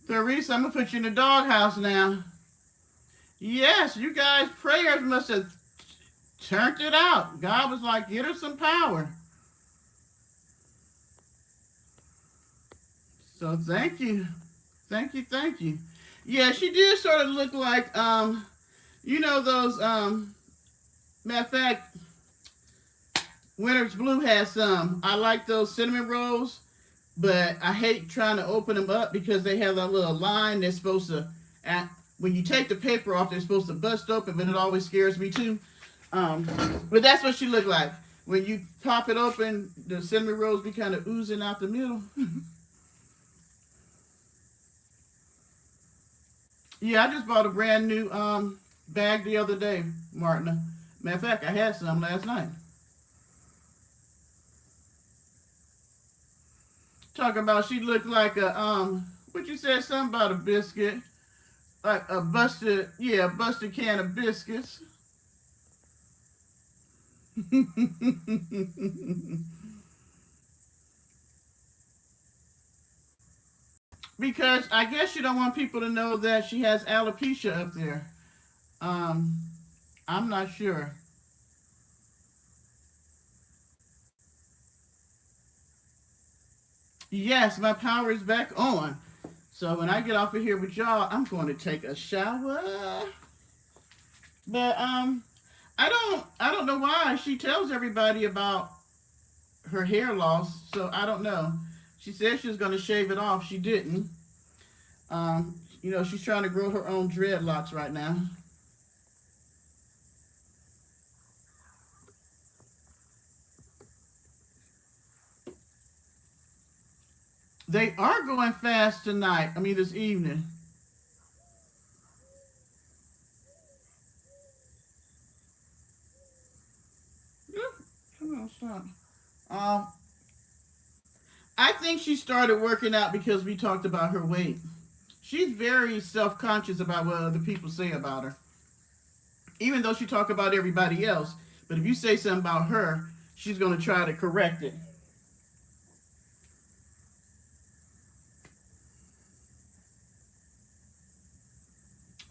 Theresa, I'm gonna put you in the doghouse now. Yes, you guys' prayers must have turned it out. God was like, get her some power. So thank you. Thank you, thank you. Yeah, she did sort of look like you know those matter of fact, Winter's Blue has some. I like those cinnamon rolls, but I hate trying to open them up because they have that little line that's supposed to act, when you take the paper off, they're supposed to bust open, but it always scares me too. But that's what she looked like. When you pop it open, the cinnamon rolls be kind of oozing out the middle. Yeah, I just bought a brand new bag the other day, Martina. Matter of fact, I had some last night. Talking about she looked like a what you said, something about a biscuit, like a busted, yeah, busted can of biscuits. Because I guess you don't want people to know that she has alopecia up there. Um, I'm not sure. Yes, my power is back on. So when I get off of here with y'all, I'm going to take a shower. But I don't know why she tells everybody about her hair loss. So I don't know. She said she was going to shave it off. She didn't. She's trying to grow her own dreadlocks right now. They are going fast tonight. I mean, this evening. Come on, stop. Um, I think she started working out because we talked about her weight. She's very self-conscious about what other people say about her, even though she talk about everybody else. But if you say something about her, she's going to try to correct it.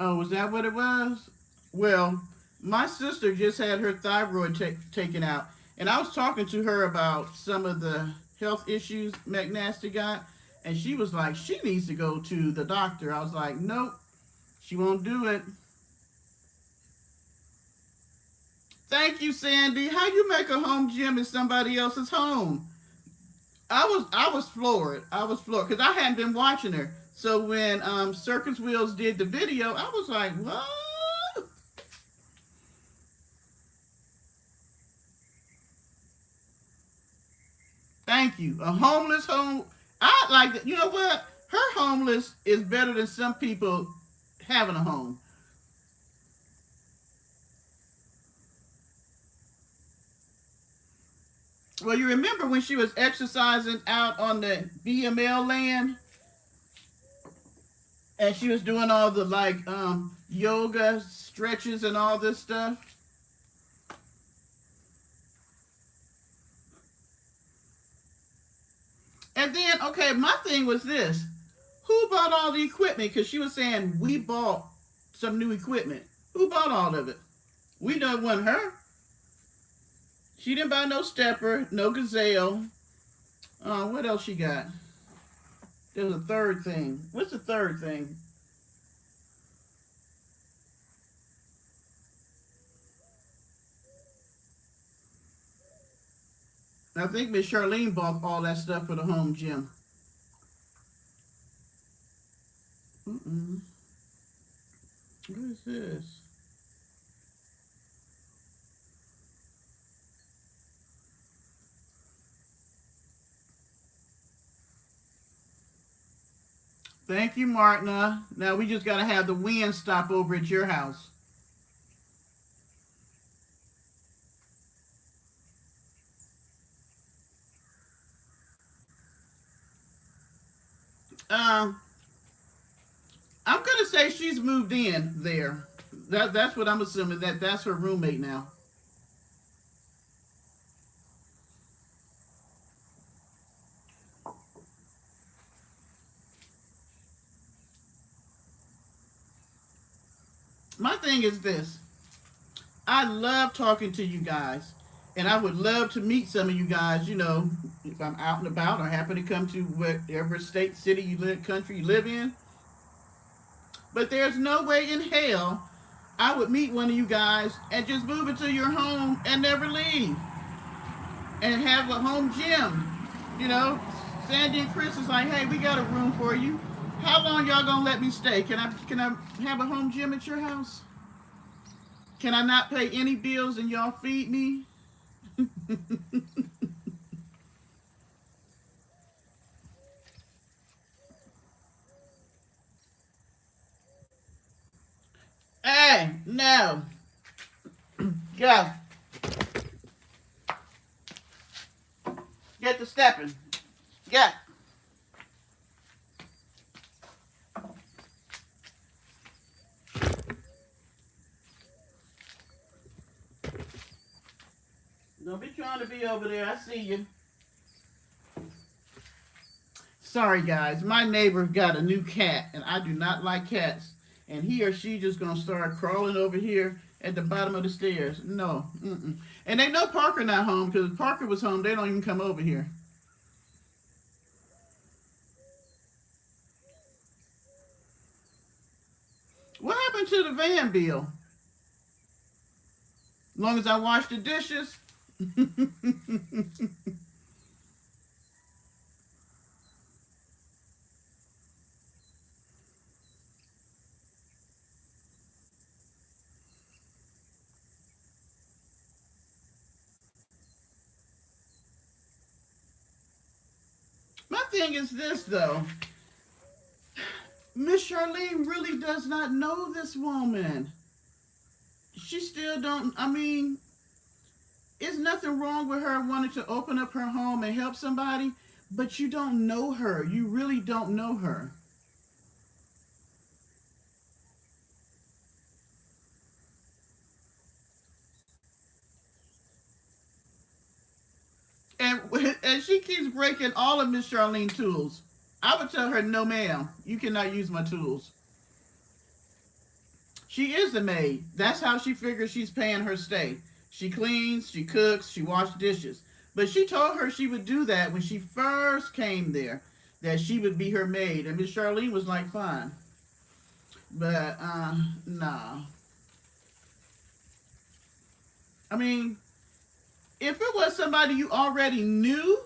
Oh, was that what it was? Well, my sister just had her thyroid taken out, and I was talking to her about some of the health issues McNasty got, and she was like, she needs to go to the doctor. I was like, nope, she won't do it. Thank you, Sandy. How you make a home gym in somebody else's home? I was floored. I was floored because I hadn't been watching her. So when Circus Wheels did the video, I was like, what? Thank you. A homeless home. I like that. You know what? Her homeless is better than some people having a home. Well, you remember when she was exercising out on the BML land and she was doing all the like yoga stretches and all this stuff. And then, okay, my thing was this: who bought all the equipment? Because she was saying we bought some new equipment. Who bought all of it? We know it wasn't her. She didn't buy no stepper, no gazelle. What else she got? There's a third thing. What's the third thing? I think Miss Charlene bought all that stuff for the home gym. Mm-mm. What is this? Thank you, Martina. Now we just got to have the wind stop over at your house. Um, I'm gonna say she's moved in there. That's what I'm assuming. That's her roommate now. My thing is this: I love talking to you guys, and I would love to meet some of you guys. If I'm out and about or happen to come to whatever state, city you live, country you live in. But there's no way in hell I would meet one of you guys and just move into your home and never leave and have a home gym. You know, Sandy and Chris is like, hey, we got a room for you. How long y'all gonna let me stay? Can I have a home gym at your house? Can I not pay any bills and y'all feed me? Hey, no. Go. Get to stepping. Get. Don't be trying to be over there. I see you. Sorry, guys. My neighbor got a new cat, and I do not like cats. And he or she just gonna start crawling over here at the bottom of the stairs. No. Mm-mm. And they know Parker not home because if Parker was home, they don't even come over here. What happened to the van bill? As long as I wash the dishes. My thing is this though. Miss Charlene really does not know this woman. She still don't. I mean, there's nothing wrong with her wanting to open up her home and help somebody, but you don't know her. You really don't know her. And and she keeps breaking all of Miss Charlene's tools. I would tell her, no, ma'am, you cannot use my tools. She is the maid. That's how she figures she's paying her stay. She cleans, she cooks, she washes dishes. But she told her she would do that when she first came there, that she would be her maid. And Miss Charlene was like, fine. But, no. I mean, if it was somebody you already knew,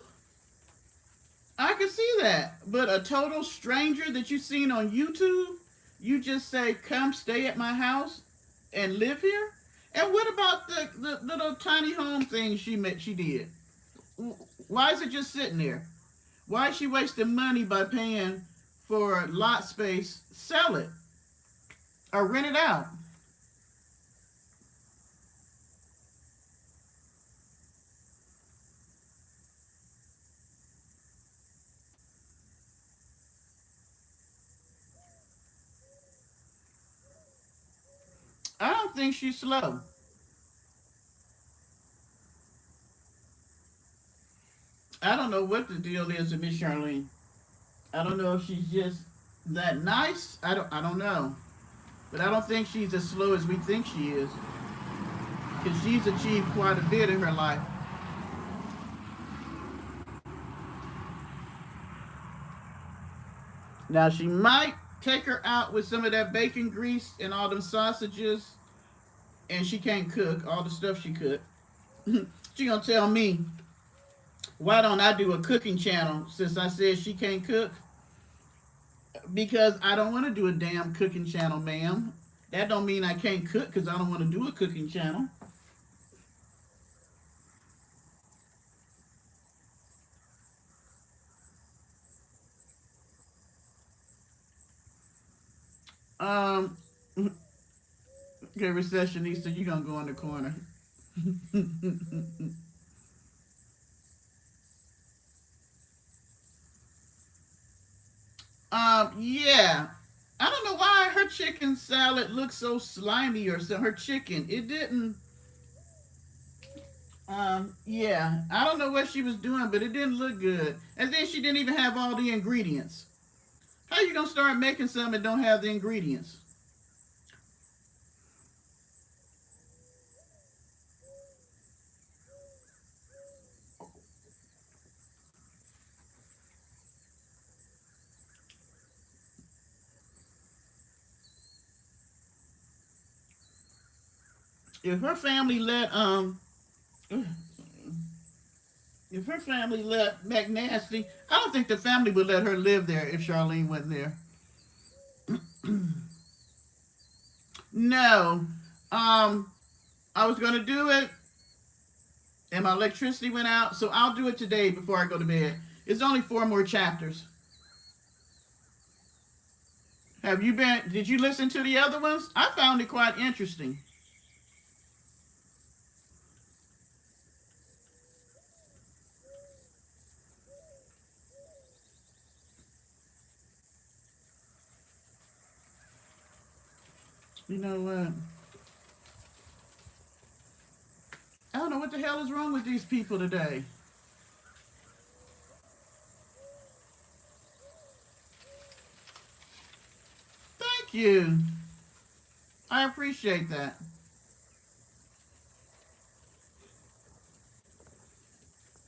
I could see that. But a total stranger that you seen on YouTube, you just say, come stay at my house and live here? And what about the little tiny home thing she did? Why is it just sitting there? Why is she wasting money by paying for lot space? Sell it or rent it out. I don't think she's slow. I don't know what the deal is with Miss Charlene. I don't know if she's just that nice. I don't know. But I don't think she's as slow as we think she is. Because she's achieved quite a bit in her life. Now she might take her out with some of that bacon grease and all them sausages, and she can't cook all the stuff she cooked. She gonna tell me, why don't I do a cooking channel since I said she can't cook? Because I don't want to do a damn cooking channel, ma'am. That don't mean I can't cook because I don't want to do a cooking channel. Um, okay, recessionista, you gonna go in the corner. Yeah. I don't know why her chicken salad looks so slimy or so. Her chicken, it didn't. Yeah. I don't know what she was doing, but it didn't look good. And then she didn't even have all the ingredients. How you gonna start making something that don't have the ingredients? If her family let if her family let McNasty, I don't think the family would let her live there if Charlene went there. No. Um, I was gonna do it, and my electricity went out, so I'll do it today before I go to bed. It's only 4 more chapters. Have you been? Did you listen to the other ones? I found it quite interesting. You know what? I don't know what the hell is wrong with these people today. Thank you. I appreciate that.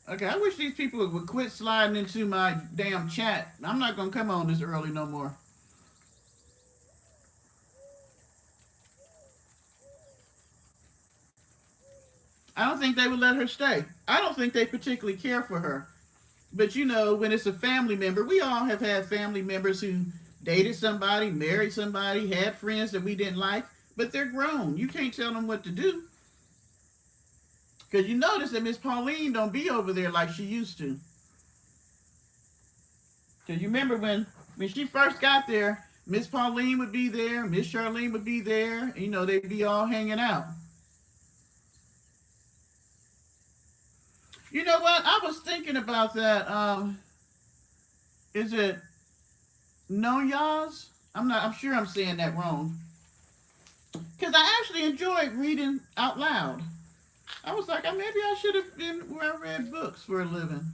Okay, I wish these people would quit sliding into my damn chat. I'm not gonna come on this early no more. I don't think they would let her stay. I don't think they particularly care for her. But you know, when it's a family member, we all have had family members who dated somebody, married somebody, had friends that we didn't like, but they're grown. You can't tell them what to do. Because you notice that Miss Pauline don't be over there like she used to. Because you remember when she first got there, Miss Pauline would be there, Miss Charlene would be there. You know, they'd be all hanging out. You know what? I was thinking about that. Is it No Yas? I'm sure I'm saying that wrong. Because I actually enjoyed reading out loud. I was like, maybe I should have been where I read books for a living.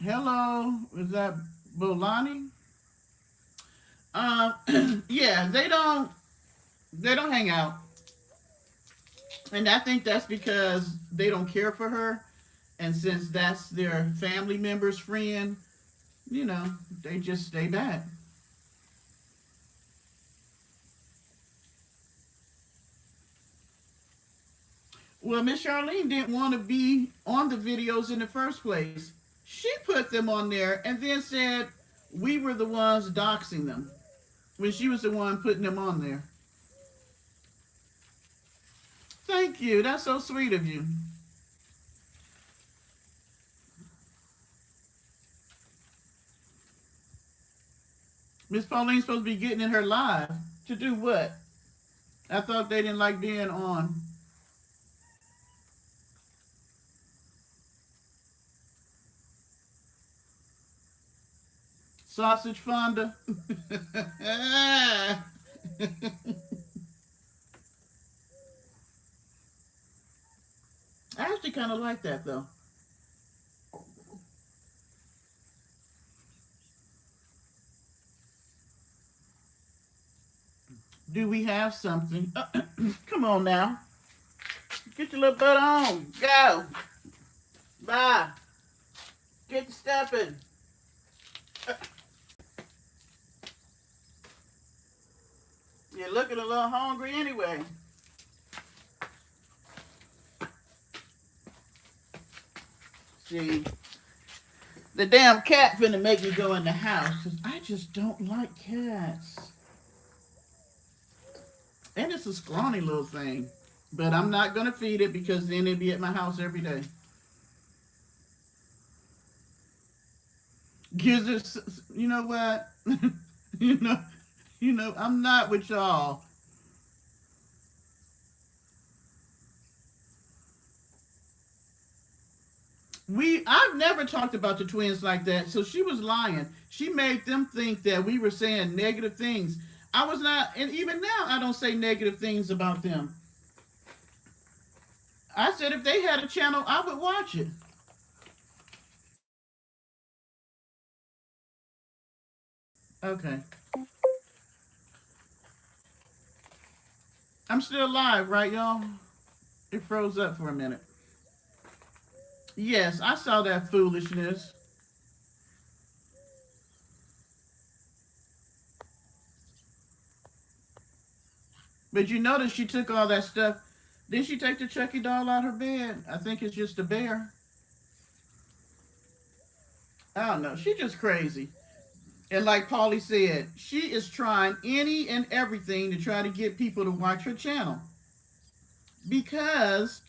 Hello, is that Bolani? Yeah, they don't hang out, and I think that's because they don't care for her, and since that's their family member's friend, you know, they just stay back. Well, Miss Charlene didn't want to be on the videos in the first place. She put them on there and then said we were the ones doxing them when she was the one putting them on there. Thank you. That's so sweet of you. Miss Pauline's supposed to be getting in her live to do what? I thought they didn't like being on. Sausage Fonda. I actually kind of like that though. Do we have something? Come on now. Get your little butt on. Go. Bye. Get to stepping. You're looking a little hungry anyway. See, the damn cat finna make me go in the house because I just don't like cats. And it's a scrawny little thing. But I'm not gonna feed it because then it'd be at my house every day. Gives it, you know what? you know, I'm not with y'all. I've never talked about the twins like that, so she was lying. She made them think that we were saying negative things. I was not, and even now I don't say negative things about them. I said if they had a channel, I would watch it. Okay. I'm still live, right, y'all? It froze up for a minute. Yes, I saw that foolishness. But you notice she took all that stuff. Did she take the Chucky doll out of her bed? I think it's just a bear. I don't know. She's just crazy. And like Paulie said, she is trying any and everything to try to get people to watch her channel. Because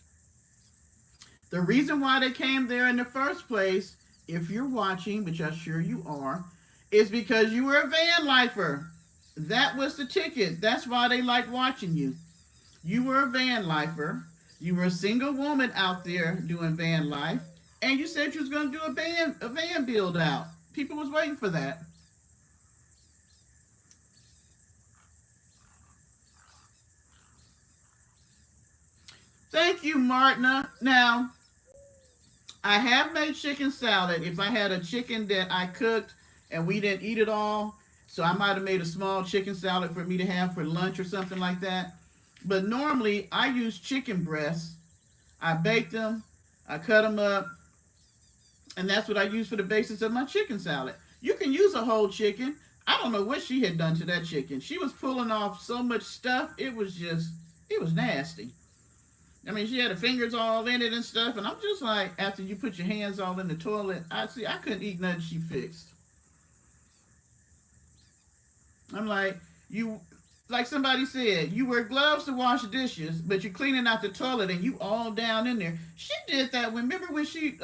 the reason why they came there in the first place, if you're watching, which I'm sure you are, is because you were a van lifer. That was the ticket. That's why they like watching you. You were a van lifer. You were a single woman out there doing van life, and you said you was going to do a van build out. People was waiting for that. Thank you, Martina. Now, I have made chicken salad. If I had a chicken that I cooked and we didn't eat it all, so I might have made a small chicken salad for me to have for lunch or something like that. But normally, I use chicken breasts. I bake them, I cut them up, and that's what I use for the basis of my chicken salad. You can use a whole chicken. I don't know what she had done to that chicken. She was pulling off so much stuff. It was nasty. I mean, she had her fingers all in it and stuff, and I'm just like, after you put your hands all in the toilet, I couldn't eat nothing she fixed. I'm like, you, like somebody said, you wear gloves to wash dishes, but you're cleaning out the toilet and you all down in there. She did that. Remember when she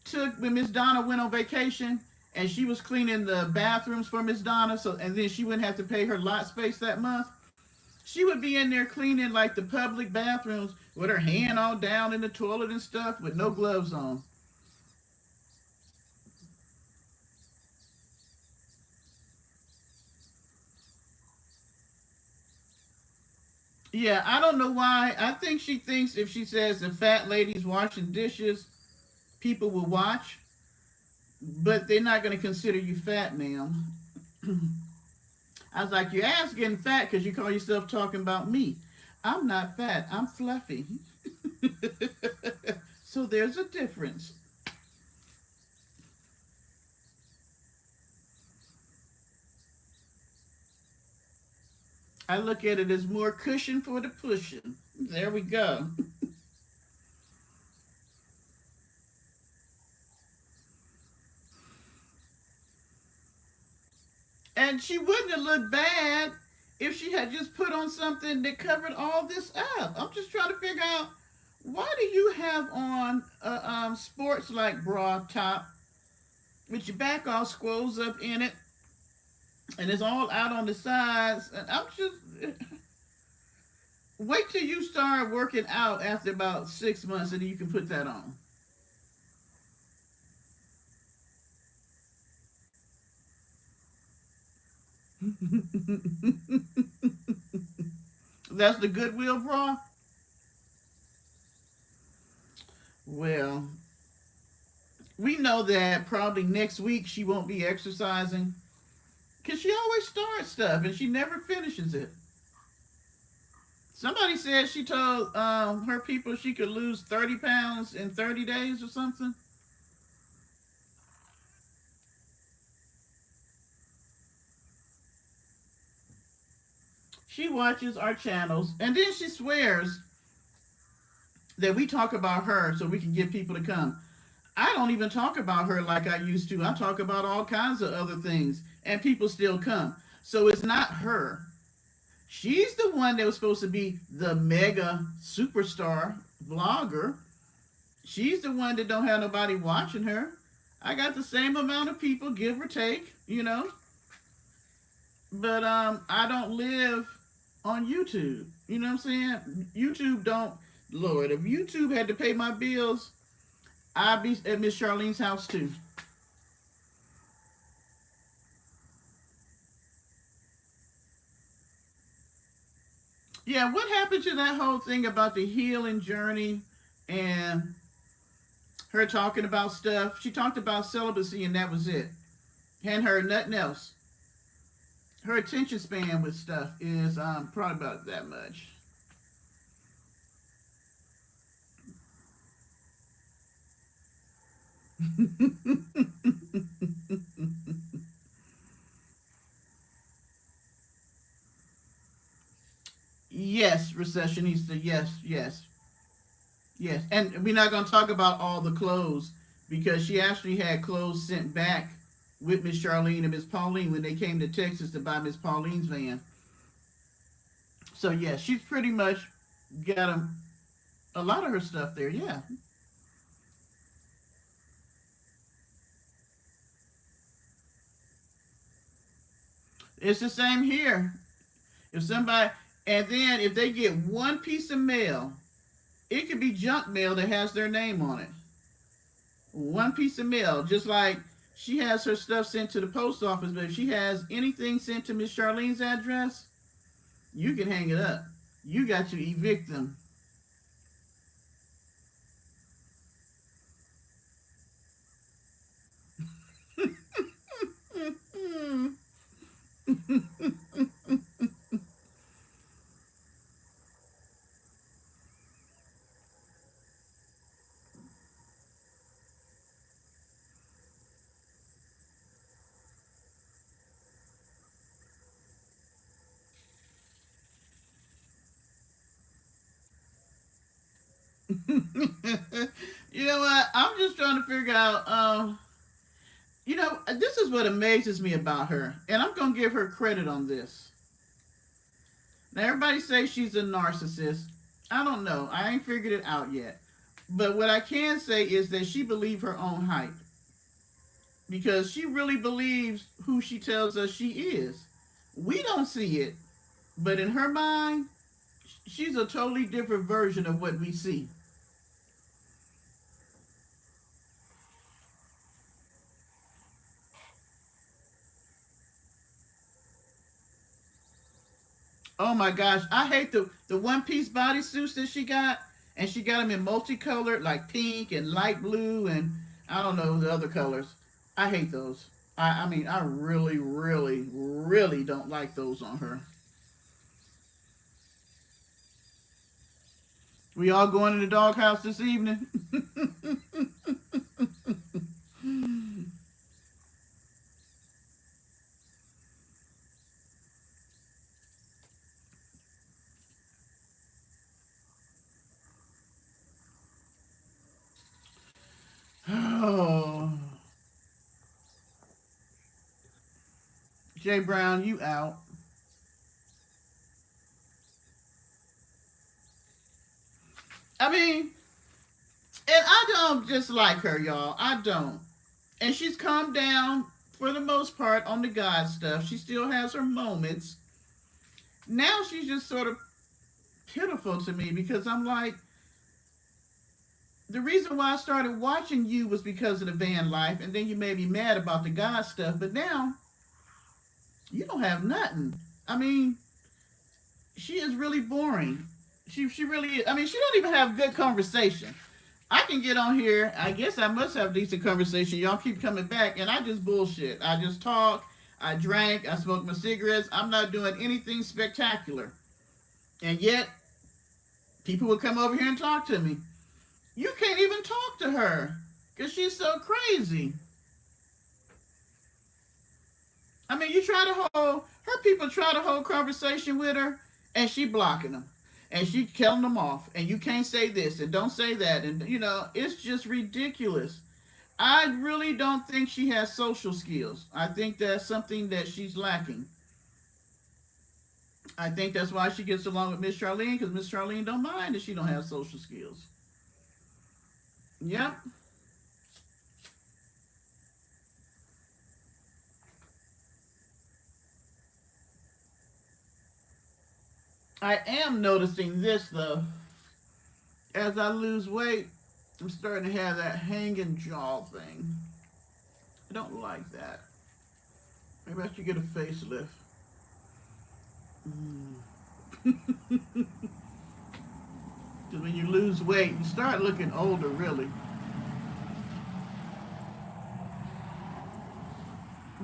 took when Miss Donna went on vacation and she was cleaning the bathrooms for Miss Donna, so and then she wouldn't have to pay her lot space that month. She would be in there cleaning like the public bathrooms with her hand all down in the toilet and stuff with no gloves on. Yeah, I don't know why. I think she thinks if she says the fat lady's washing dishes, people will watch, but they're not going to consider you fat, ma'am. I was like, your ass getting fat because you call yourself talking about me. I'm not fat. I'm fluffy. So there's a difference. I look at it as more cushion for the pushing. There we go. And she wouldn't have looked bad if she had just put on something that covered all this up. I'm just trying to figure out, why do you have on a sports like bra top with your back all squoze up in it and it's all out on the sides? And I'm just, wait till you start working out after about 6 months and then you can put that on. That's the Goodwill bra. Well, we know that probably next week she won't be exercising because she always starts stuff and she never finishes it. Somebody said she told her people she could lose 30 pounds in 30 days or something. She watches our channels and then she swears that we talk about her so we can get people to come. I don't even talk about her like I used to. I talk about all kinds of other things and people still come. So it's not her. She's the one that was supposed to be the mega superstar vlogger. She's the one that don't have nobody watching her. I got the same amount of people, give or take, but I don't live on YouTube. You know what I'm saying? YouTube don't. Lord, if YouTube had to pay my bills, I'd be at Miss Charlene's house too. Yeah, what happened to that whole thing about the healing journey and her talking about stuff? She talked about celibacy and that was it. Hadn't heard nothing else. Her attention span with stuff is probably about that much. Yes, recessionista. Yes, yes, yes. And we're not going to talk about all the clothes because she actually had clothes sent back with Miss Charlene and Miss Pauline when they came to Texas to buy Miss Pauline's van. So yeah, she's pretty much got a lot of her stuff there. Yeah, it's the same here. If somebody, and then if they get one piece of mail, it could be junk mail that has their name on it. One piece of mail, just like she has her stuff sent to the post office, but if she has anything sent to Miss Charlene's address, you can hang it up. You got to evict them. You know what? I'm just trying to figure out. This is what amazes me about her, and I'm gonna give her credit on this. Now, everybody says she's a narcissist. I don't know. I ain't figured it out yet. But what I can say is that she believes her own hype because she really believes who she tells us she is. We don't see it, but in her mind, she's a totally different version of what we see. Oh my gosh, I hate the one piece bodysuits that she got, and she got them in multicolored, like pink and light blue, and I don't know the other colors. I hate those. I mean, I really, really, really don't like those on her. We all going to the doghouse this evening? Oh, Jay Brown, you out. I mean, and I don't dislike her, y'all. I don't. And she's calmed down for the most part on the God stuff. She still has her moments. Now she's just sort of pitiful to me because I'm like, the reason why I started watching you was because of the van life, and then you made me mad about the God stuff, but now you don't have nothing. I mean, she is really boring. She really is. I mean, she don't even have good conversation. I can get on here. I guess I must have decent conversation. Y'all keep coming back, and I just bullshit. I just talk. I drank. I smoked my cigarettes. I'm not doing anything spectacular, and yet people will come over here and talk to me. You can't even talk to her because she's so crazy. I mean, you try to hold her people try to hold conversation with her, and she blocking them, and she killing them off. And you can't say this and don't say that, and it's just ridiculous. I really don't think she has social skills. I think that's something that she's lacking. I think that's why she gets along with Miss Charlene because Miss Charlene don't mind that she don't have social skills. Yep, I am noticing this though. As I lose weight, I'm starting to have that hanging jaw thing. I don't like that. Maybe I should get a facelift. Because when you lose weight, you start looking older, really.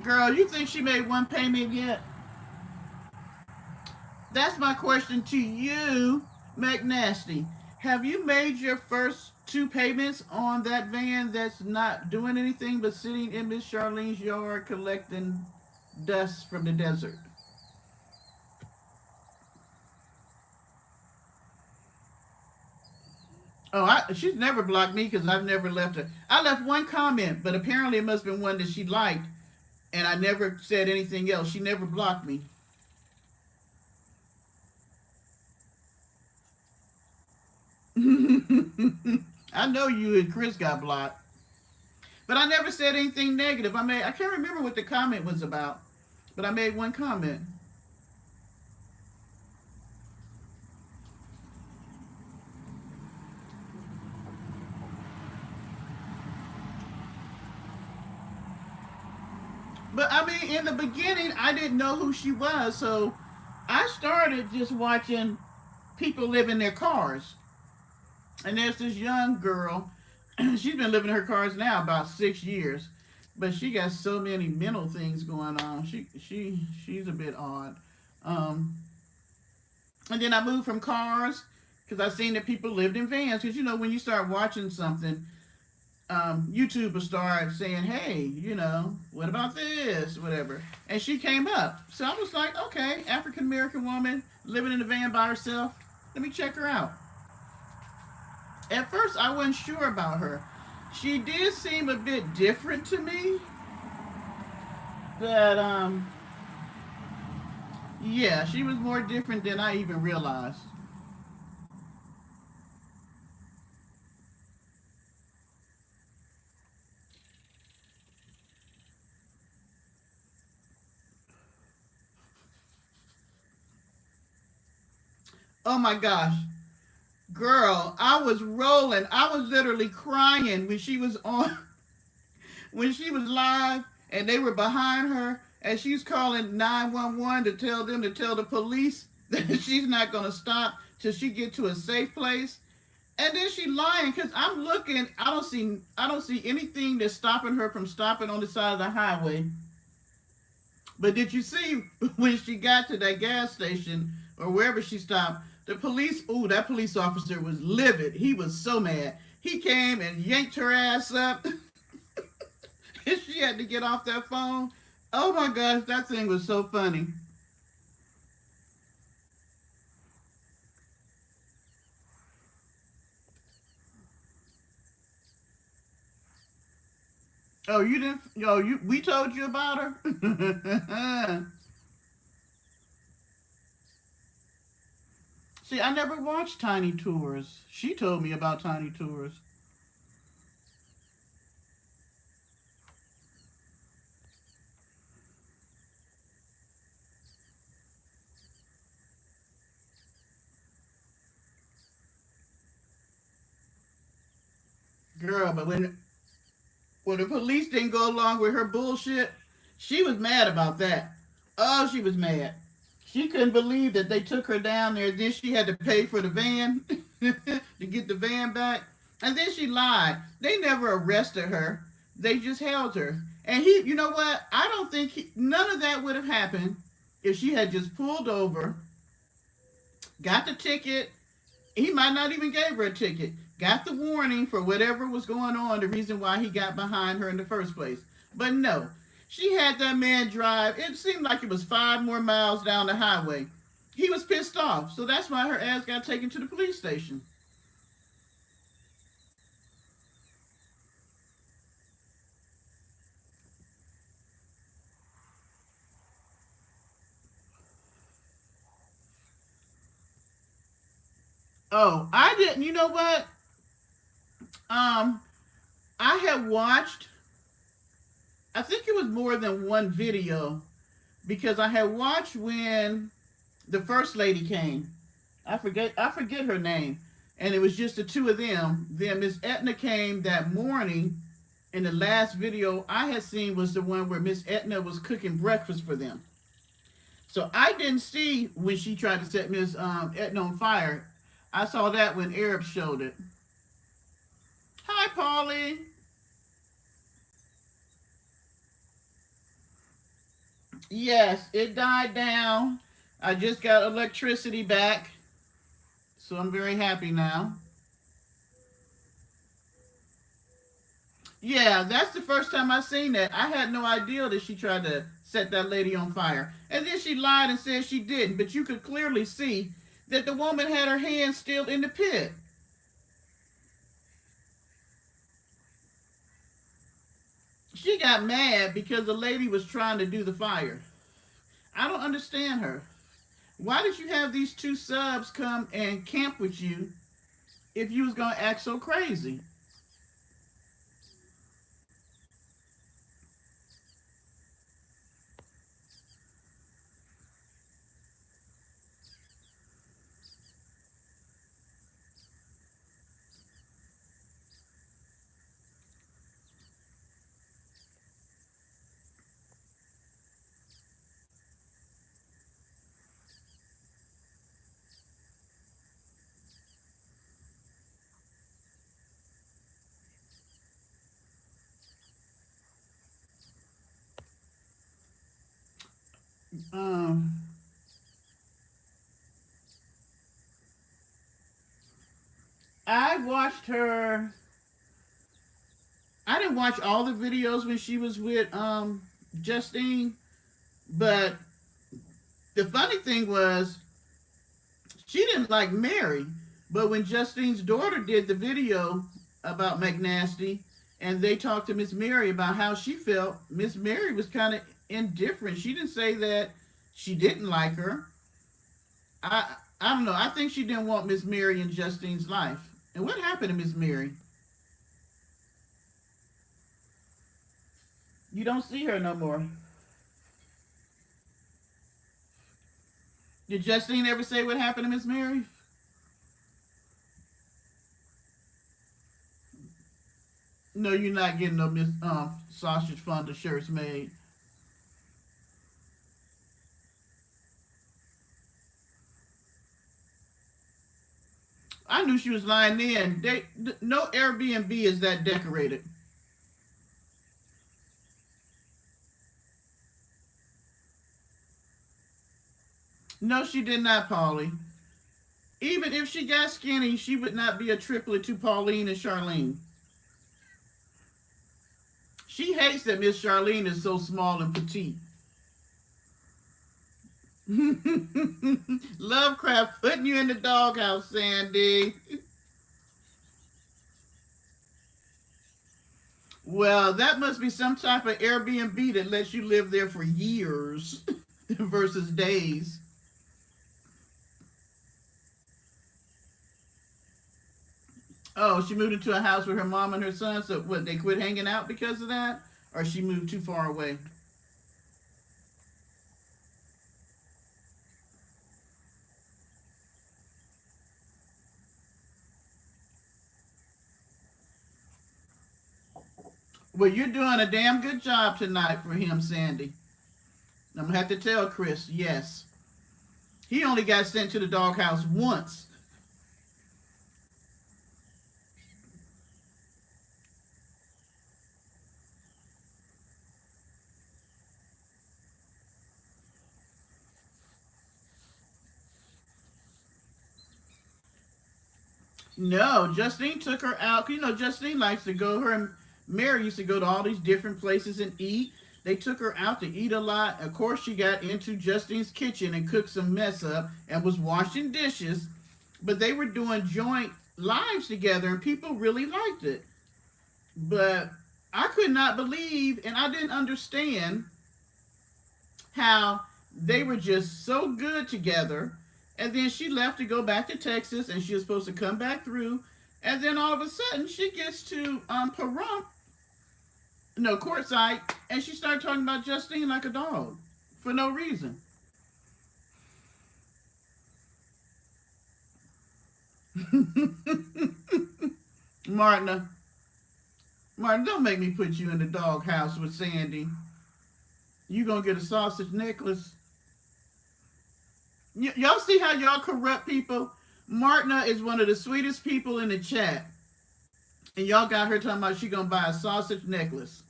Girl, you think she made one payment yet? That's my question to you, McNasty. Have you made your first two payments on that van that's not doing anything but sitting in Miss Charlene's yard collecting dust from the desert? Oh, she's never blocked me because I've never left her. I left one comment, but apparently it must have been one that she liked, and I never said anything else. She never blocked me. I know you and Chris got blocked, but I never said anything negative. I can't remember what the comment was about, but I made one comment. But I mean, in the beginning, I didn't know who she was, so I started just watching people live in their cars. And there's this young girl. She's been living in her cars now about 6 years, but she got so many mental things going on. She's a bit odd. Um, and then I moved from cars because I seen that people lived in vans. Because when you start watching something, YouTube will start saying, "Hey, what about this, whatever." And she came up, so I was like, "Okay, African American woman living in a van by herself. Let me check her out." At first, I wasn't sure about her. She did seem a bit different to me, but yeah, she was more different than I even realized. Oh my gosh, girl, I was rolling. I was literally crying when she was on, when she was live, and they were behind her, and she's calling 911 to tell them to tell the police that she's not gonna stop till she get to a safe place. And then she lying because I'm looking. I don't see anything that's stopping her from stopping on the side of the highway. But did you see when she got to that gas station or wherever she stopped? The police. Ooh, that police officer was livid. He was so mad. He came and yanked her ass up, and she had to get off that phone. Oh my gosh, that thing was so funny. Oh, you didn't? Oh, we told you about her. See, I never watched Tiny Tours. She told me about Tiny Tours. Girl, but when the police didn't go along with her bullshit, she was mad about that. Oh, she was mad. She couldn't believe that they took her down there. Then she had to pay for the van to get the van back. And then she lied. They never arrested her. They just held her. And you know what? I don't think none of that would have happened if she had just pulled over, got the ticket. He might not even gave her a ticket. Got the warning for whatever was going on, the reason why he got behind her in the first place. But no, she had that man drive. It seemed like it was 5 more miles down the highway. He was pissed off, so that's why her ass got taken to the police station. Oh, I didn't. You know what? Um, I had watched. I think it was more than one video because I had watched when the first lady came. I forget her name, and it was just the two of them. Then Miss Etna came that morning, and the last video I had seen was the one where Miss Etna was cooking breakfast for them. So I didn't see when she tried to set Miss Etna on fire. I saw that when Arab showed it. Hi, Polly. Yes, it died down. I just got electricity back, so I'm very happy now. Yeah, that's the first time I seen that. I had no idea that she tried to set that lady on fire. And then she lied and said she didn't, but you could clearly see that the woman had her hand still in the pit. she got mad because the lady was trying to do the fire. I don't understand her. Why did you have these two subs come and camp with you if you was gonna act so crazy? Um, I watched her. I didn't watch all the videos when she was with Justine, but the funny thing was she didn't like Mary. But when Justine's daughter did the video about McNasty and they talked to Miss Mary about how she felt, Miss Mary was kind of indifferent. She didn't say that she didn't like her. I don't know. I think she didn't want Miss Mary in Justine's life. And what happened to Miss Mary? You don't see her no more. Did Justine ever say what happened to Miss Mary? No, you're not getting no Miss sausage fonda shirts made. I knew she was lying then. No Airbnb is that decorated. No, she did not, Polly. Even if she got skinny, she would not be a triplet to Pauline and Charlene. She hates that Miss Charlene is so small and petite. Lovecraft putting you in the doghouse, Sandy. Well, that must be some type of Airbnb that lets you live there for years versus days. Oh, she moved into a house with her mom and her son. So what? They quit hanging out because of that, or she moved too far away? Well, you're doing a damn good job tonight for him, Sandy. I'm gonna have to tell Chris. Yes, he only got sent to the doghouse once. No, Justine took her out. You know, Justine likes to go. Her and Mary used to go to all these different places and eat. They took her out to eat a lot. Of course, she got into Justine's kitchen and cooked some mess up and was washing dishes. But they were doing joint lives together, and people really liked it. But I could not believe, and I didn't understand how they were just so good together. And then she left to go back to Texas, and she was supposed to come back through. And then all of a sudden, she gets to Pahrump, no, courtside, and she started talking about Justine like a dog for no reason. Martina, Martin, don't make me put you in the doghouse with Sandy. You gonna get a sausage necklace? Y'all see how y'all corrupt people? Martina is one of the sweetest people in the chat, and y'all got her talking about she gonna buy a sausage necklace.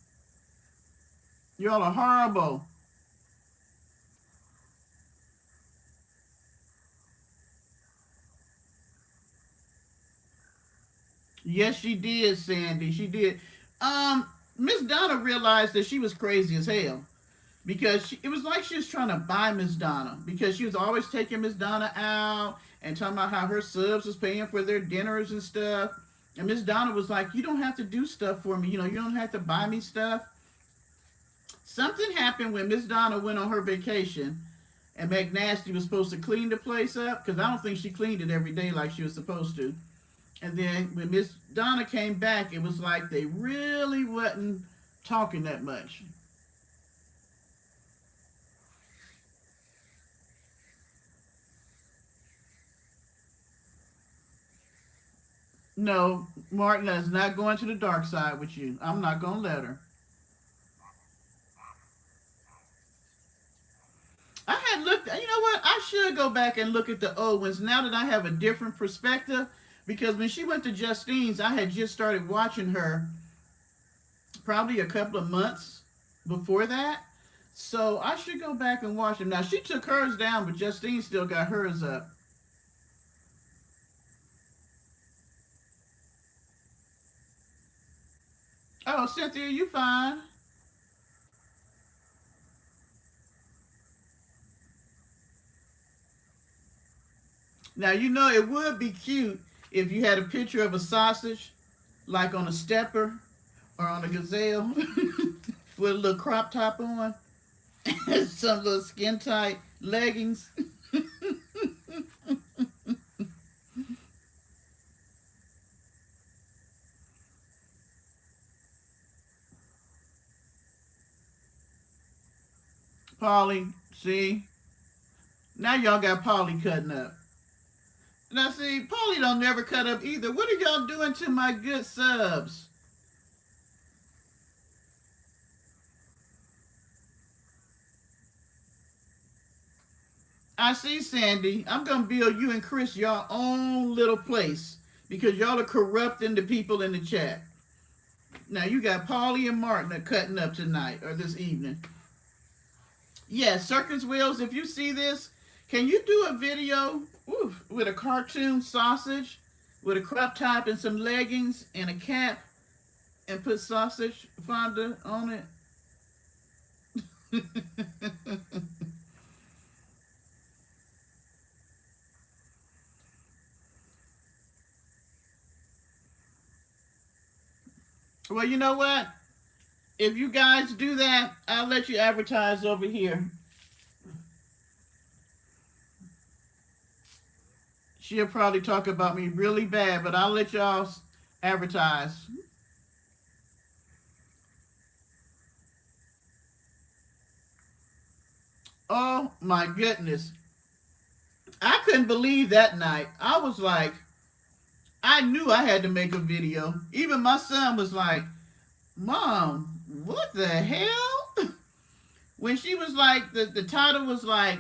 Y'all are horrible. Yes, she did, Sandy. She did. Miss Donna realized that she was crazy as hell because it was like she was trying to buy Miss Donna because she was always taking Miss Donna out and talking about how her subs was paying for their dinners and stuff. And Miss Donna was like, "You don't have to do stuff for me. You know, you don't have to buy me stuff." Something happened when Miss Donna went on her vacation, and McNasty was supposed to clean the place up because I don't think she cleaned it every day like she was supposed to. And then when Miss Donna came back, it was like they really wasn't talking that much. No, Martin is not going to the dark side with you. I'm not going to let her. I had looked, you know what? I should go back and look at the old ones now that I have a different perspective. Because when she went to Justine's, I had just started watching her probably a couple of months before that. So I should go back and watch them. Now, she took hers down, but Justine still got hers up. Oh, Cynthia, you fine. Now, you know it would be cute if you had a picture of a sausage, like on a stepper or on a gazelle, with a little crop top on, and some little skin tight leggings. Polly, see? Now y'all got Polly cutting up. Now see, Polly don't never cut up either. What are y'all doing to my good subs? I see, Sandy. I'm gonna build you and Chris your own little place because y'all are corrupting the people in the chat. Now you got Polly and Martin are cutting up tonight or this evening. Yes, Circus Wheels, if you see this, can you do a video with a cartoon sausage with a crop top and some leggings and a cap and put sausage fondue on it? Well, you know what? If you guys do that, I'll let you advertise over here. She'll probably talk about me really bad, but I'll let y'all advertise. Oh my goodness. I couldn't believe that night. I was like, I knew I had to make a video. Even my son was like, Mom, what the hell? When she was like, the title was like,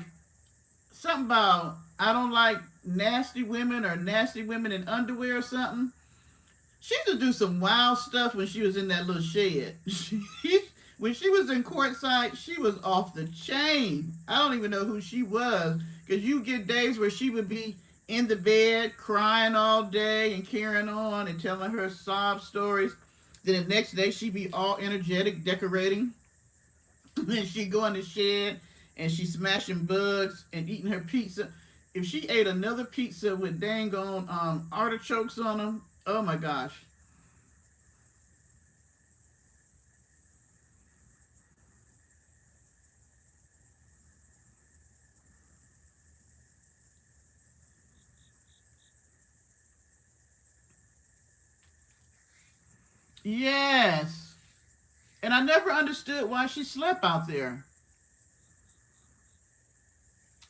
something about, I don't like nasty women or nasty women in underwear or something. She used to do some wild stuff when she was in that little shed. When she was in courtside, she was off the chain. I don't even know who she was. Because you get days where she would be in the bed crying all day and carrying on and telling her sob stories. Then the next day she'd be all energetic decorating. Then she'd go in the shed and she's smashing bugs and eating her pizza. If she ate another pizza with dang on artichokes on them, oh my gosh. Yes. And I never understood why she slept out there.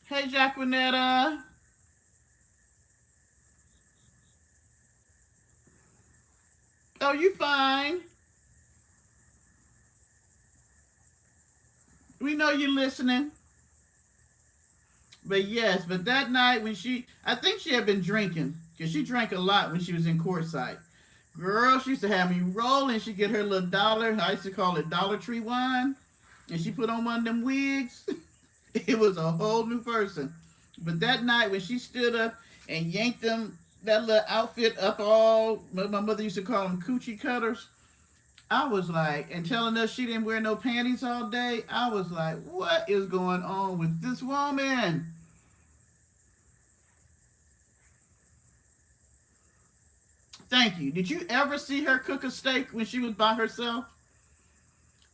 Hey, Jacquinetta. Oh, you fine. We know you're listening. But yes, but that night when I think she had been drinking because she drank a lot when she was in courtside. Girl, she used to have me rolling. She'd get her little dollar, I used to call it Dollar Tree wine, and she put on one of them wigs. It was a whole new person. But that night when she stood up and yanked that little outfit up all, my mother used to call them coochie cutters. I was like, and telling us she didn't wear no panties all day. I was like, what is going on with this woman? Thank you. Did you ever see her cook a steak when she was by herself?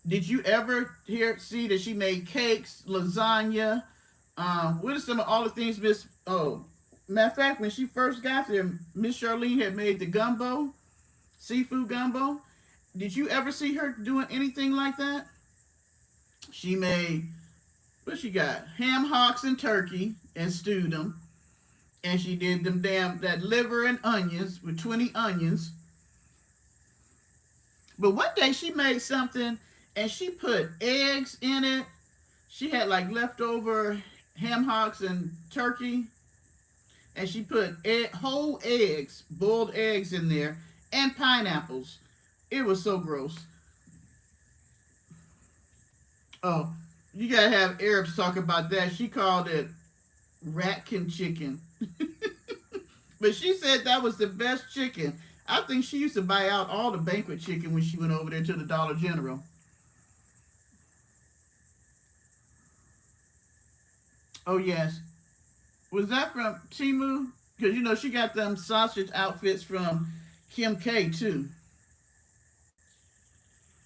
Did you ever see that she made cakes, lasagna? What are some of all the things Miss? Oh, matter of fact, when she first got there, Miss Charlene had made the gumbo, seafood gumbo. Did you ever see her doing anything like that? She made what she got? Ham hocks and turkey and stewed them, and she did them damn that liver and onions with 20 onions. But one day she made something and she put eggs in it. She had like leftover ham hocks and turkey, and she put whole eggs, boiled eggs in there, and pineapples. It was so gross. Oh, you gotta have Arabs talk about that. She called it ratkin chicken. But she said that was the best chicken. I think she used to buy out all the banquet chicken when she went over there to the Dollar General. Oh, yes. Was that from Timu? Because, you know, she got them sausage outfits from Kim K, too.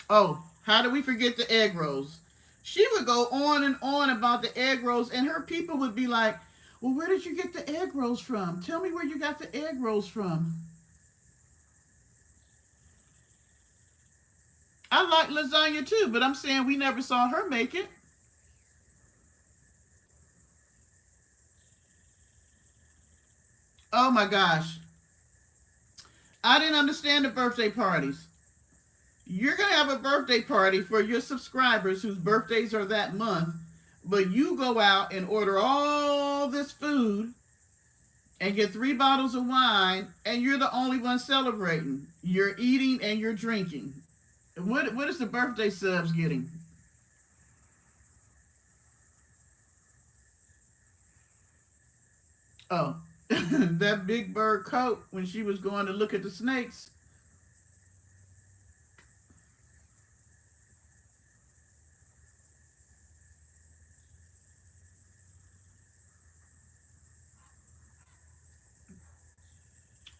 Oh, how do we forget the egg rolls? She would go on and on about the egg rolls, and her people would be like, well, where did you get the egg rolls from? Tell me where you got the egg rolls from. I like lasagna too, but I'm saying we never saw her make it. Oh my gosh. I didn't understand the birthday parties. You're going to have a birthday party for your subscribers whose birthdays are that month, but you go out and order all this food and get 3 bottles of wine, and you're the only one celebrating. You're eating and you're drinking. What is the birthday subs getting? Oh, that Big Bird coat when she was going to look at the snakes.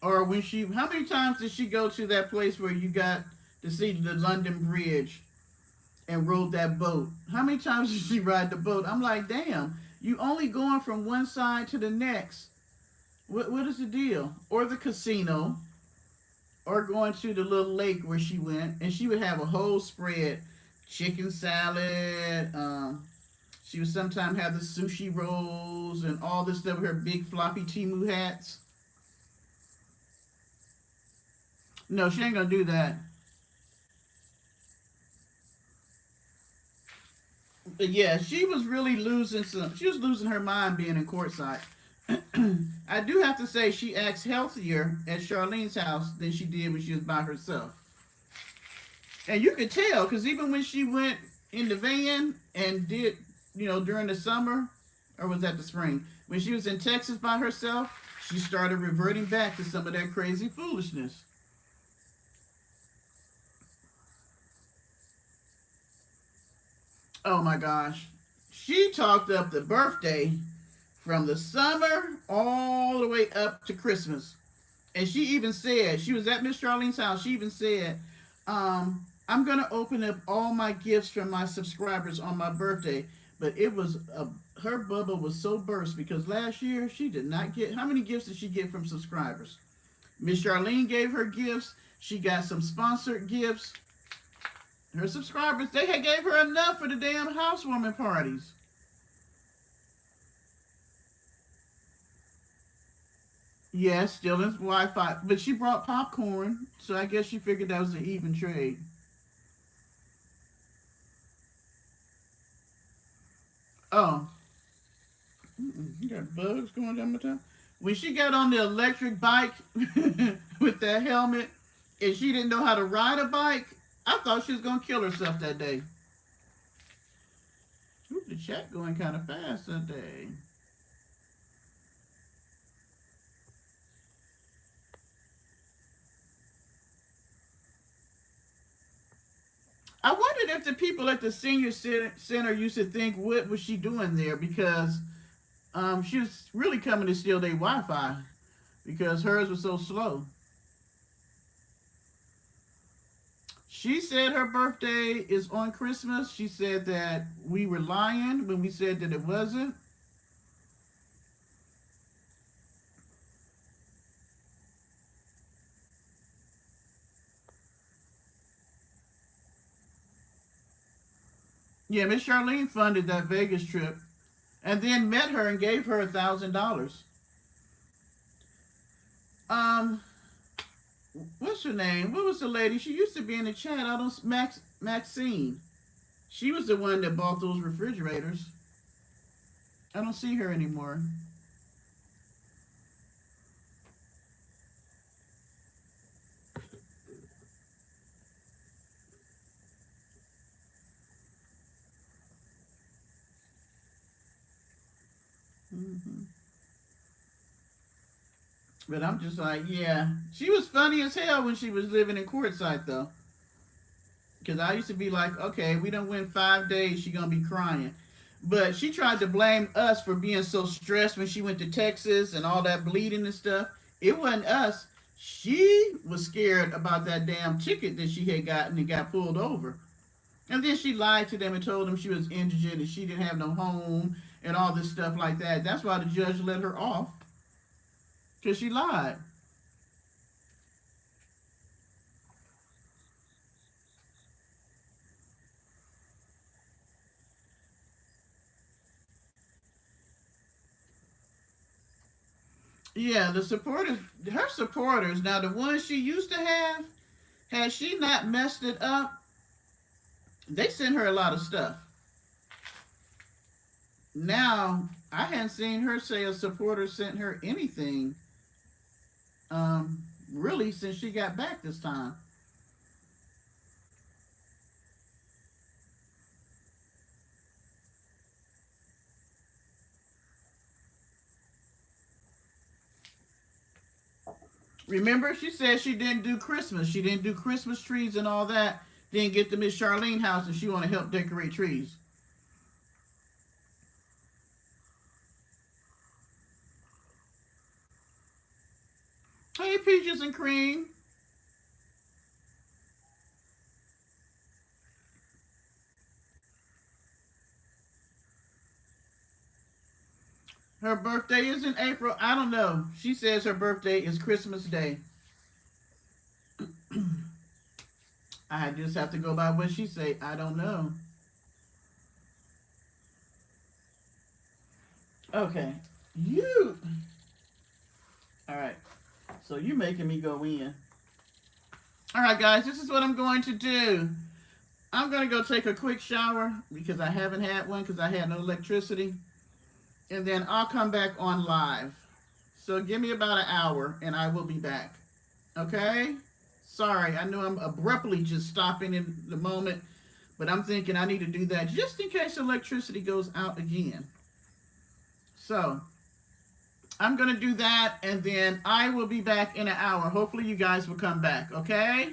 Or when she, how many times did she go to that place where you got to see the London Bridge and rode that boat? How many times did she ride the boat? I'm like, damn, you only going from one side to the next. What is the deal? Or the casino, or going to the little lake where she went, and she would have a whole spread, chicken salad. She would sometimes have the sushi rolls and all this stuff with her big floppy Timu hats. No, she ain't gonna do that. But yeah, she was really losing some. She was losing her mind being in courtside. I do have to say she acts healthier at Charlene's house than she did when she was by herself. And you could tell because even when she went in the van and did, you know, during the summer, or was that the spring, when she was in Texas by herself, she started reverting back to some of that crazy foolishness. Oh my gosh. She talked up the birthday from the summer all the way up to Christmas. And she even said, she was at Miss Charlene's house, she even said, I'm going to open up all my gifts from my subscribers on my birthday. But it was, her bubble was so burst because last year she did not get, how many gifts did she get from subscribers? Miss Charlene gave her gifts. She got some sponsored gifts. Her subscribers, they had gave her enough for the damn housewarming parties. Yes, still in Wi-Fi, but she brought popcorn, so I guess she figured that was an even trade. Oh, you got bugs going down my tongue. When she got on the electric bike with that helmet, and she didn't know how to ride a bike, I thought she was gonna kill herself that day. Ooh, the chat going kind of fast today. I wondered if the people at the senior center used to think, what was she doing there? Because she was really coming to steal their Wi-Fi because hers was so slow. She said her birthday is on Christmas. She said that we were lying when we said that it wasn't. Yeah, Miss Charlene funded that Vegas trip and then met her and gave her $1,000. Um, what's her name? What was the lady? She used to be in the chat. I don't Maxine. She was the one that bought those refrigerators. I don't see her anymore. Mm-hmm. But I'm just like, yeah. She was funny as hell when she was living in Quartzsite, though. Because I used to be like, okay, we don't win 5 days, she gonna be crying. But she tried to blame us for being so stressed when she went to Texas and all that bleeding and stuff. It wasn't us. She was scared about that damn ticket that she had gotten and got pulled over. And then she lied to them and told them she was indigent and she didn't have no home and all this stuff like that. That's why the judge let her off. Because she lied. Yeah, the supporters, her supporters, now the ones she used to have, had she not messed it up, they sent her a lot of stuff. Now, I hadn't seen her say a supporter sent her anything, really, since she got back this time. Remember, she said she didn't do Christmas. She didn't do Christmas trees and all that. Didn't get to Miss Charlene house and she want to help decorate trees. Hey, Peaches and Cream. Her birthday is in April. I don't know. She says her birthday is Christmas Day. I just have to go by what she say. I don't know. Okay. You. All right. So you're making me go in. All right, guys. This is what I'm going to do. I'm going to go take a quick shower because I haven't had one because I had no electricity. And then I'll come back on live. So give me about an hour and I will be back. Okay? Sorry, I know I'm abruptly just stopping in the moment, but I'm thinking I need to do that just in case electricity goes out again. So I'm going to do that and then I will be back in an hour. Hopefully you guys will come back. Okay?